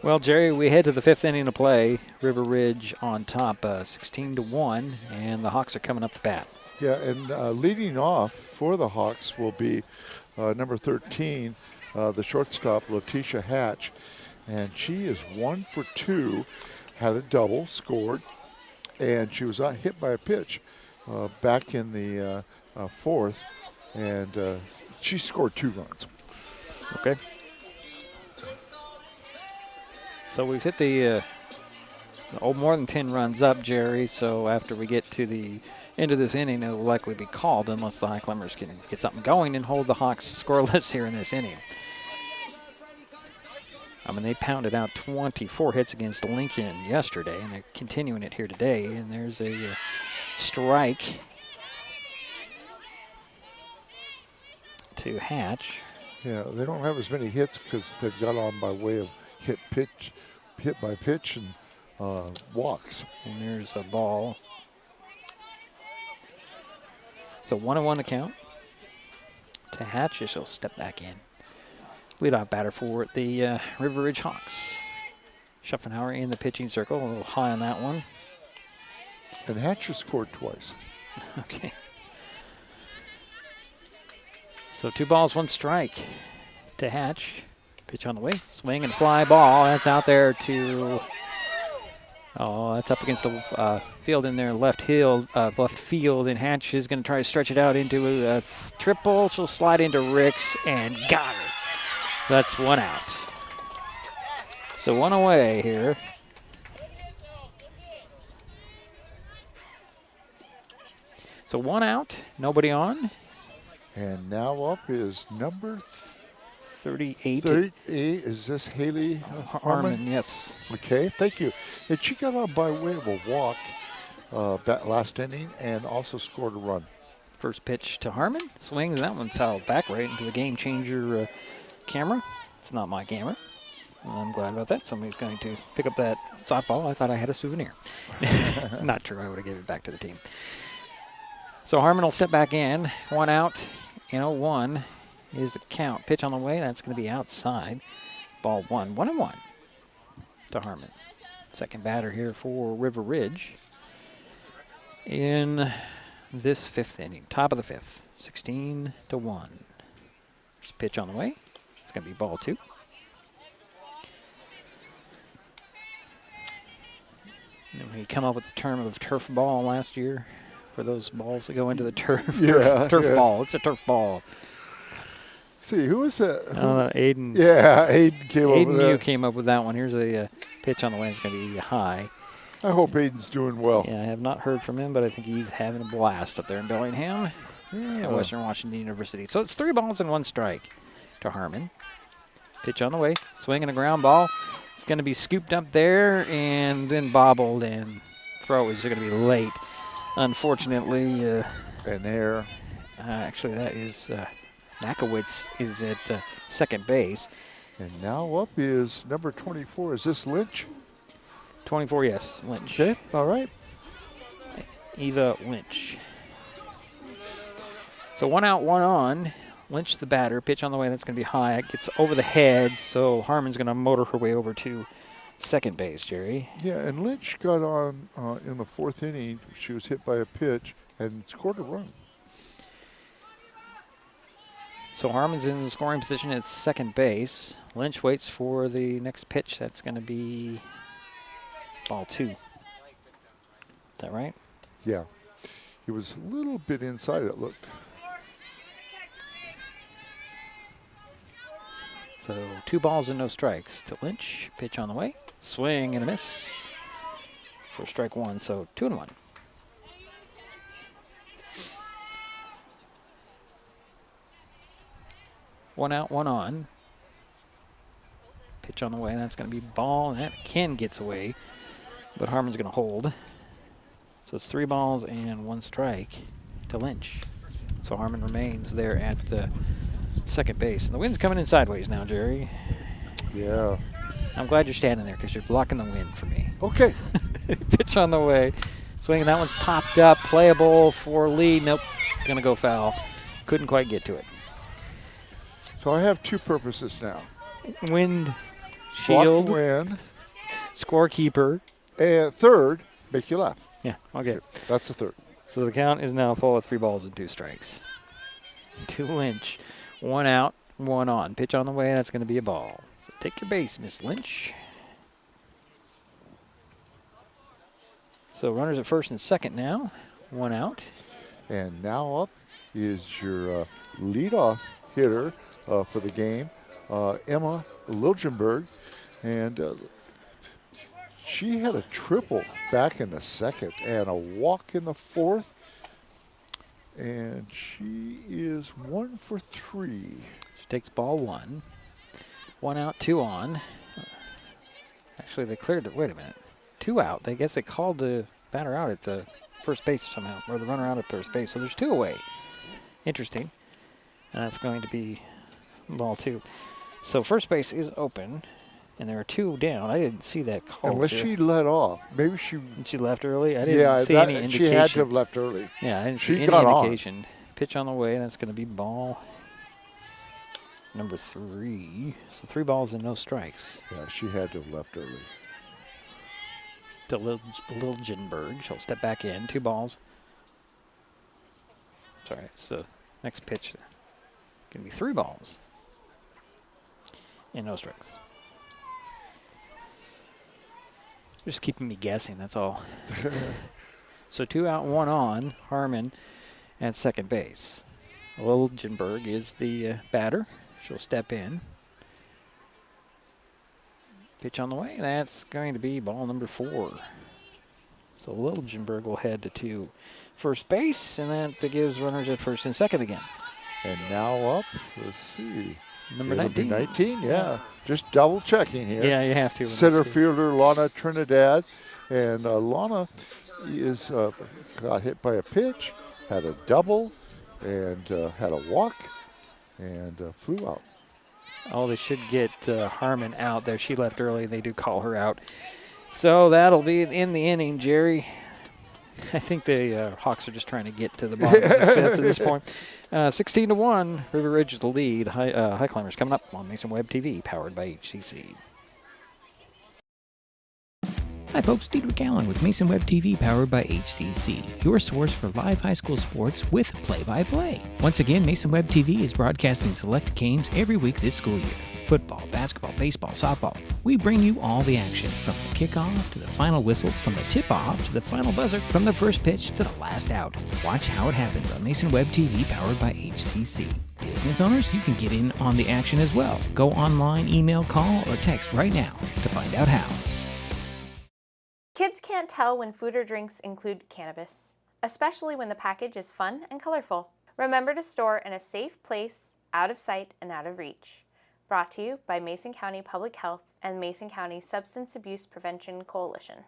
Well, Jerry, we head to the 5th inning of play. River Ridge on top, 16-1, and the Hawks are coming up to bat. Yeah, and leading off for the Hawks will be number 13, the shortstop, Letitia Hatch. And she is 1 for 2, had a double, scored, and she was hit by a pitch back in the 4th, and she scored 2 runs. Okay. So we've hit the more than 10 runs up, Jerry. So after we get to the into this inning, it will likely be called unless the Highclimbers can get something going and hold the Hawks scoreless here in this inning. I mean, they pounded out 24 hits against Lincoln yesterday, and they're continuing it here today. And there's a strike to Hatch. Yeah, they don't have as many hits because they've got on by way of hit by pitch, and walks. And there's a ball. So 1-1 to count to Hatch. She'll step back in. Leadoff batter for the River Ridge Hawks. Schuffenhauer in the pitching circle, a little high on that one. And Hatch has scored twice. Okay. So 2 balls, 1 strike to Hatch. Pitch on the way, swing and fly ball. That's out there to, that's up against the field in there, left field, and Hatch is going to try to stretch it out into a triple. She'll slide into Ricks and got her. That's 1 out. So 1 away here. So 1 out, nobody on. And now up is number 38. 38. Is this Haley Harmon? Yes. Okay, thank you. And she got on by way of a walk last inning and also scored a run. First pitch to Harmon. Swings, that one fouled back right into the game changer camera. It's not my camera. Well, I'm glad about that. Somebody's going to pick up that softball. I thought I had a souvenir. Not true. I would have given it back to the team. So Harmon will step back in. 1 out. 0-1 is the count. Pitch on the way. That's going to be outside. Ball 1. 1-1 to Harmon. Second batter here for River Ridge in this 5th inning. Top of the 5th. 16-1. Pitch on the way. It's going to be ball 2. And we come up with the term of turf ball last year for those balls that go into the turf. Turf ball. It's a turf ball. See, who was that? Aiden. Yeah, Aiden came up with that. You came up with that one. Here's a pitch on the way. It's going to be high. I hope Aiden's doing well. Yeah, I have not heard from him, but I think he's having a blast up there in Bellingham. Yeah, Western Washington University. So it's 3 balls and 1 strike to Harmon. Pitch on the way. Swinging a ground ball. It's going to be scooped up there and then bobbled, and throw is going to be late. Unfortunately. And there. Actually, that is Nakowitz is at second base. And now up is number 24. Is this Lynch? 24, yes, Lynch. Okay, all right. Eva Lynch. So 1 out, 1 on. Lynch the batter. Pitch on the way. That's going to be high. It gets over the head, so Harmon's going to motor her way over to second base, Jerry. Yeah, and Lynch got on in the 4th inning. She was hit by a pitch and scored a run. So Harmon's in the scoring position at second base. Lynch waits for the next pitch. That's going to be ball 2. Is that right? Yeah. He was a little bit inside, it looked. So 2 balls and no strikes to Lynch. Pitch on the way. Swing and a miss for strike 1. So 2-1. One out, 1 on. Pitch on the way. That's going to be ball. And that Ken gets away, but Harmon's going to hold. So it's 3 balls and 1 strike to Lynch. So Harmon remains there at second base. And the wind's coming in sideways now, Jerry. Yeah. I'm glad you're standing there because you're blocking the wind for me. Okay. Pitch on the way. Swinging. That one's popped up. Playable for Lee. Nope. Going to go foul. Couldn't quite get to it. So I have 2 purposes now. Wind shield. Block wind. Scorekeeper. And 3rd, make you laugh. Yeah, okay. That's the 3rd. So the count is now full of 3 balls and 2 strikes. To Lynch. 1 out, 1 on. Pitch on the way. That's going to be a ball. So take your base, Miss Lynch. So runners at first and second now. 1 out. And now up is your leadoff hitter for the game, Emma Liljenberg. And she had a triple back in the 2nd and a walk in the 4th. And she is 1 for 3. She takes ball 1. 1 out, 2 on. Actually, they cleared it. Wait a minute. 2 out. I guess they called the batter out at the first base somehow, or the runner out at first base. So there's 2 away. Interesting. And that's going to be ball 2. So first base is open, and there are 2 down. I didn't see that call. Unless she let off. Maybe she left early. I didn't see any indication. She had to have left early. Yeah, I didn't see any indication. On. Pitch on the way. That's going to be ball number 3. So 3 balls and no strikes. Yeah, she had to have left early. To Liljenberg. She'll step back in. 2 balls. Sorry, so next pitch going to be 3 balls and no strikes. Just keeping me guessing, that's all. So 2 out, 1 on. Harmon at second base. Liljenberg is the batter. She'll step in. Pitch on the way. That's going to be ball number 4. So Liljenberg will head to first base, and that gives runners at first and second again. And now up, let's see. Number 19. 19, yeah. Just double checking here. Yeah, you have to. Center fielder Lana Trinidad. And Lana is got hit by a pitch, had a double, and had a walk, and flew out. Oh, they should get Harmon out there. She left early. They do call her out. So that'll be in the inning, Jerry. I think the Hawks are just trying to get to the bottom of the 5th at this point. 16-1, River Ridge the lead. Highclimbers coming up on Mason Web TV, powered by HCC. Hi folks, Diedrich Allen with Mason Web TV powered by HCC, your source for live high school sports with play-by-play. Once again, Mason Web TV is broadcasting select games every week this school year. Football, basketball, baseball, softball. We bring you all the action, from the kickoff to the final whistle, from the tip-off to the final buzzer, from the first pitch to the last out. Watch how it happens on Mason Web TV powered by HCC. Business owners, you can get in on the action as well. Go online, email, call, or text right now to find out how. Kids can't tell when food or drinks include cannabis, especially when the package is fun and colorful. Remember to store in a safe place, out of sight and out of reach. Brought to you by Mason County Public Health and Mason County Substance Abuse Prevention Coalition.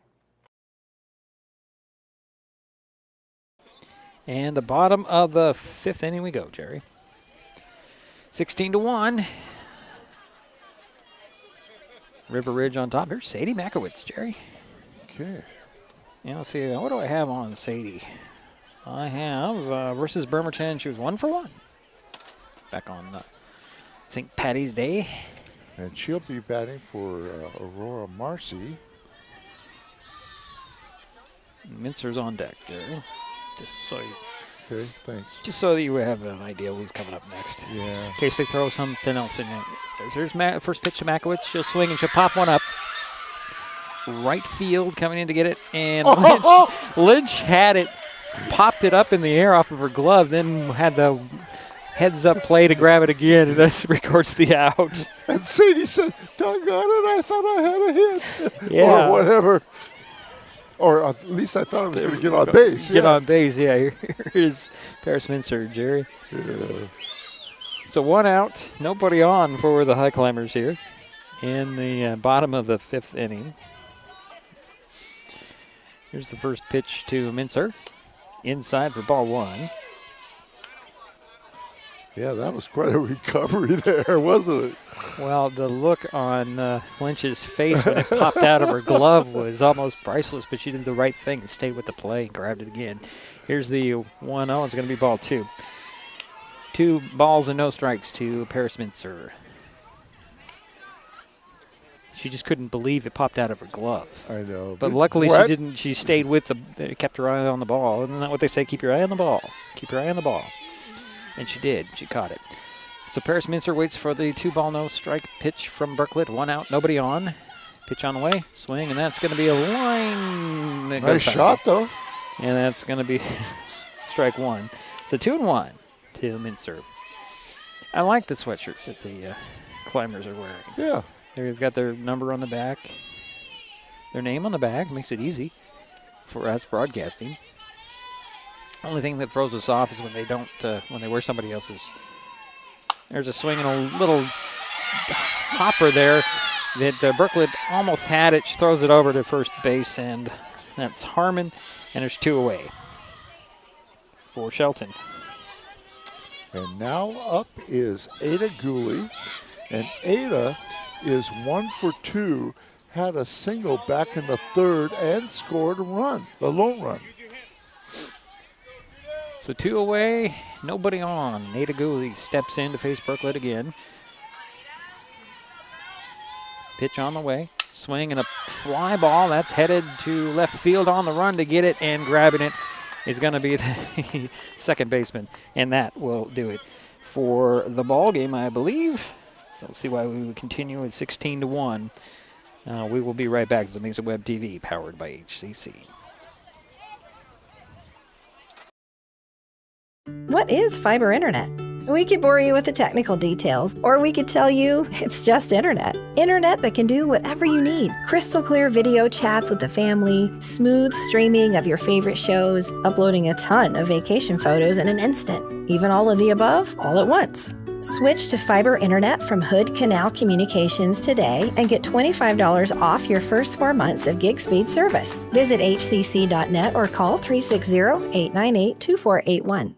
And the bottom of the 5th inning we go, Jerry. 16-1. River Ridge on top. Here's Sadie Makowitz, Jerry. Okay. Yeah, let's see. What do I have on Sadie? I have versus Bremerton. She was 1 for 1. Back on St. Patty's Day. And she'll be batting for Aurora Marcy. Mincer's on deck, Jerry. Just so you. Okay, thanks. Just so that you have an idea who's coming up next. Yeah. In case they throw something else in it. There's first pitch to Makowitz. She'll swing and she'll pop one up. Right field coming in to get it, and Lynch had it, popped it up in the air off of her glove, then had the heads-up play to grab it again, and this records the out. And Sadie said, doggone it, I thought I had a hit. Yeah. Or whatever. Or at least I thought I was going to get on base. Get on base, yeah. Here is Paris Mincer, Jerry. Yeah. So 1 out, nobody on for the Highclimbers here in the bottom of the 5th inning. Here's the first pitch to Mincer. Inside for ball 1. Yeah, that was quite a recovery there, wasn't it? Well, the look on Lynch's face when it popped out of her glove was almost priceless, but she did the right thing and stayed with the play and grabbed it again. Here's the 1-0. It's going to be ball 2. 2 balls and no strikes to Paris Mincer. She just couldn't believe it popped out of her glove. I know. But luckily she didn't. She stayed with kept her eye on the ball. Isn't that what they say? Keep your eye on the ball. Keep your eye on the ball. And she did. She caught it. So Paris Mincer waits for the 2-ball, no strike pitch from Berklet. 1 out, nobody on. Pitch on the way. Swing, and that's going to be a line. Nice shot, though. And that's going to be strike 1. So 2-1 to Mincer. I like the sweatshirts that the climbers are wearing. Yeah. They've got their number on the back, their name on the back. Makes it easy for us broadcasting. Only thing that throws us off is when they don't, when they wear somebody else's. There's a swing and a little hopper there that Berkeley almost had it. She throws it over to first base, and that's Harmon, and there's 2 away for Shelton. And now up is Ada Gooley, and Ada is 1 for 2, had a single back in the 3rd, and scored a run, the lone run. So 2 away, nobody on. Ada Gooley steps in to face Berkeley again. Pitch on the way, swing and a fly ball. That's headed to left field on the run to get it, and grabbing it is going to be the second baseman, and that will do it for the ball game, I believe. We'll see why we would continue at 16-1. We will be right back. It's Mesa Web TV, powered by HCC. What is fiber internet? We could bore you with the technical details, or we could tell you it's just internet. Internet that can do whatever you need. Crystal clear video chats with the family, smooth streaming of your favorite shows, uploading a ton of vacation photos in an instant. Even all of the above, all at once. Switch to fiber internet from Hood Canal Communications today and get $25 off your first 4 months of gig speed service. Visit hcc.net or call 360-898-2481.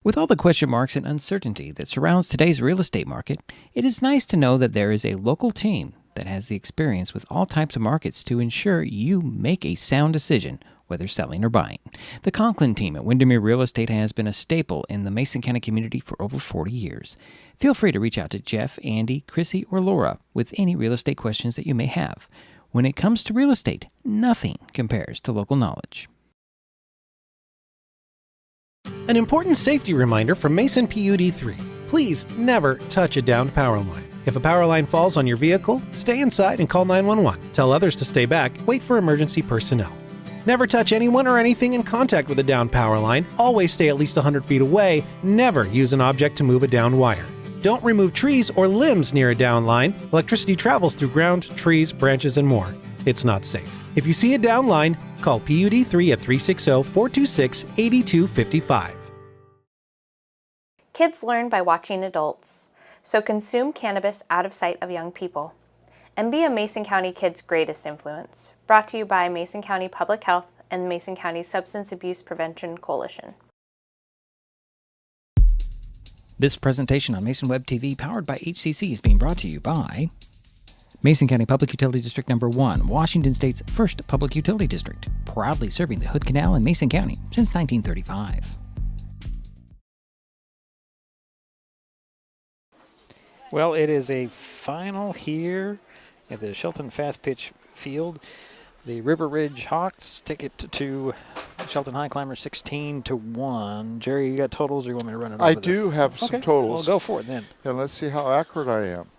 With all the question marks and uncertainty that surrounds today's real estate market, it is nice to know that there is a local team that has the experience with all types of markets to ensure you make a sound decision, whether selling or buying. The Conklin team at Windermere Real Estate has been a staple in the Mason County community for over 40 years. Feel free to reach out to Jeff, Andy, Chrissy, or Laura with any real estate questions that you may have. When it comes to real estate, nothing compares to local knowledge. An important safety reminder from Mason PUD 3. Please never touch a downed power line. If a power line falls on your vehicle, stay inside and call 911. Tell others to stay back, wait for emergency personnel. Never touch anyone or anything in contact with a downed power line. Always stay at least 100 feet away. Never use an object to move a downed wire. Don't remove trees or limbs near a downed line. Electricity travels through ground, trees, branches, and more. It's not safe. If you see a downed line, call PUD 3 at 360-426-8255. Kids learn by watching adults, so consume cannabis out of sight of young people. And be a Mason County kid's greatest influence. Brought to you by Mason County Public Health and the Mason County Substance Abuse Prevention Coalition. This presentation on Mason Web TV, powered by HCC, is being brought to you by Mason County Public Utility District Number 1, Washington State's first public utility district, proudly serving the Hood Canal in Mason County since 1935. Well, it is a final here at the Shelton Fastpitch field. The River Ridge Hawks take it to Shelton Highclimbers 16-1. Jerry, you got totals, or you want me to run it over I do have some totals. Well, go for it then. And let's see how accurate I am.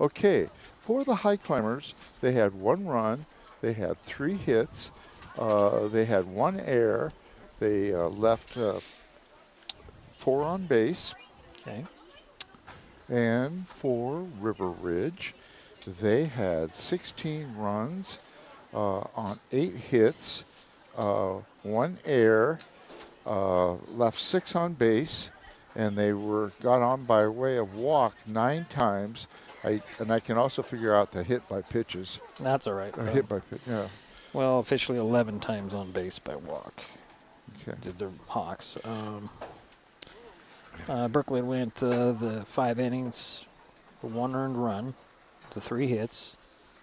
Okay, for the Highclimbers, they had 1 run, they had 3 hits, they had 1 error, they left 4 on base. Okay. And for River Ridge, they had 16 runs on 8 hits, 1 error, left 6 on base, and they got on by way of walk 9 times. And I can also figure out the hit by pitches. That's all right. Hit by pitch, yeah. Well, officially 11 times on base by walk. Okay. Did the Hawks. Berkeley went the 5 innings for 1 earned run, the 3 hits,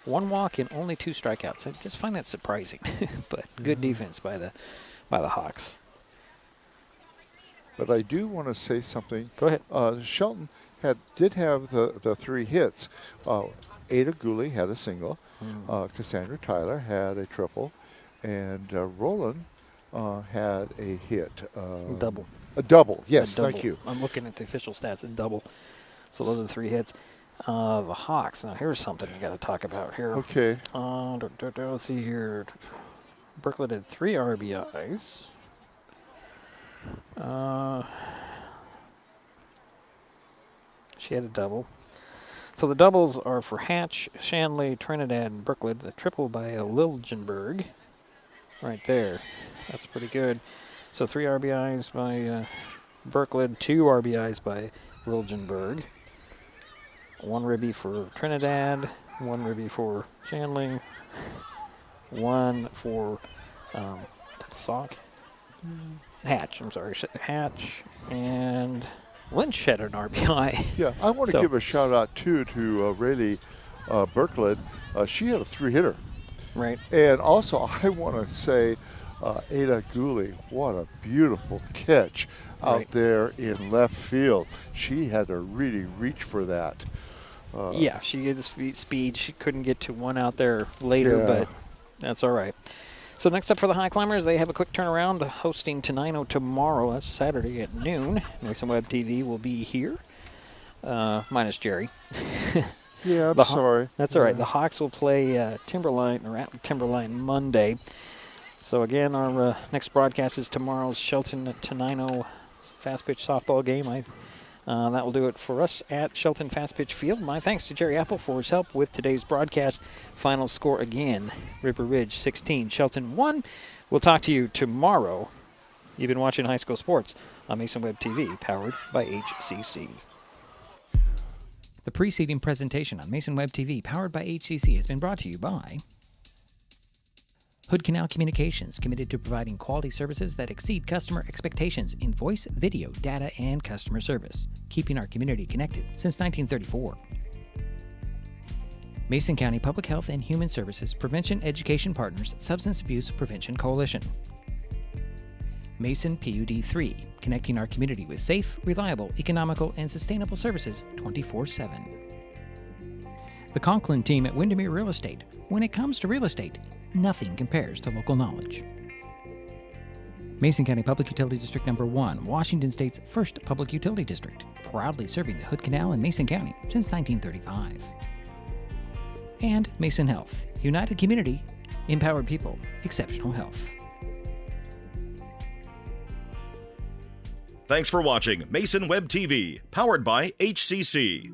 1 walk, and only 2 strikeouts. I just find that surprising, but good defense by the Hawks. But I do want to say something. Go ahead. Shelton did have the 3 hits. Ada Gooley had a single. Cassandra Tyler had a triple, and Roland had a hit. Double. A double, yes, A double. thank you. I'm looking at the official stats, a double. So those are the 3 hits. The Hawks, now here's something you got to talk about here. Okay. Let's see here. Berkeley did 3 RBIs. She had a double. So the doubles are for Hatch, Shanley, Trinidad, and Berkeley. The triple by Liljenberg. right there. That's pretty good. So 3 RBIs by Berklid, 2 RBIs by Wilgenberg. 1 ribby for Trinidad, 1 ribby for Shandling, 1 for Sock. Hatch, I'm sorry, Hatch, and Lynch had an RBI. Yeah, I want to give a shout out too to Rayleigh Berklid. She had a 3-hitter. Right. And also, I want to say, Ada Gooley, what a beautiful catch out there in left field. She had to really reach for that. Yeah, she had the speed. She couldn't get to one out there later, but that's all right. So next up for the Highclimbers, they have a quick turnaround hosting Tenino tomorrow. That's Saturday at noon. Mason Web TV will be here, minus Jerry. Yeah, I'm sorry. That's all right. The Hawks will play Timberline, or at Timberline Monday. So again, our next broadcast is tomorrow's Shelton Tenino Fastpitch softball game. That will do it for us at Shelton Fastpitch Field. My thanks to Jerry Apple for his help with today's broadcast. Final score again, River Ridge 16, Shelton 1. We'll talk to you tomorrow. You've been watching High School Sports on Mason Web TV, powered by HCC. The preceding presentation on Mason Web TV, powered by HCC, has been brought to you by Hood Canal Communications, committed to providing quality services that exceed customer expectations in voice, video, data, and customer service, keeping our community connected since 1934. Mason County Public Health and Human Services Prevention Education Partners Substance Abuse Prevention Coalition. Mason PUD 3, connecting our community with safe, reliable, economical, and sustainable services 24/7. The Conklin team at Windermere Real Estate. When it comes to real estate, nothing compares to local knowledge. Mason County Public Utility District Number 1, Washington State's first public utility district, proudly serving the Hood Canal in Mason County since 1935. And Mason Health, united community, empowered people, exceptional health. Thanks for watching Mason Web TV, powered by HCC.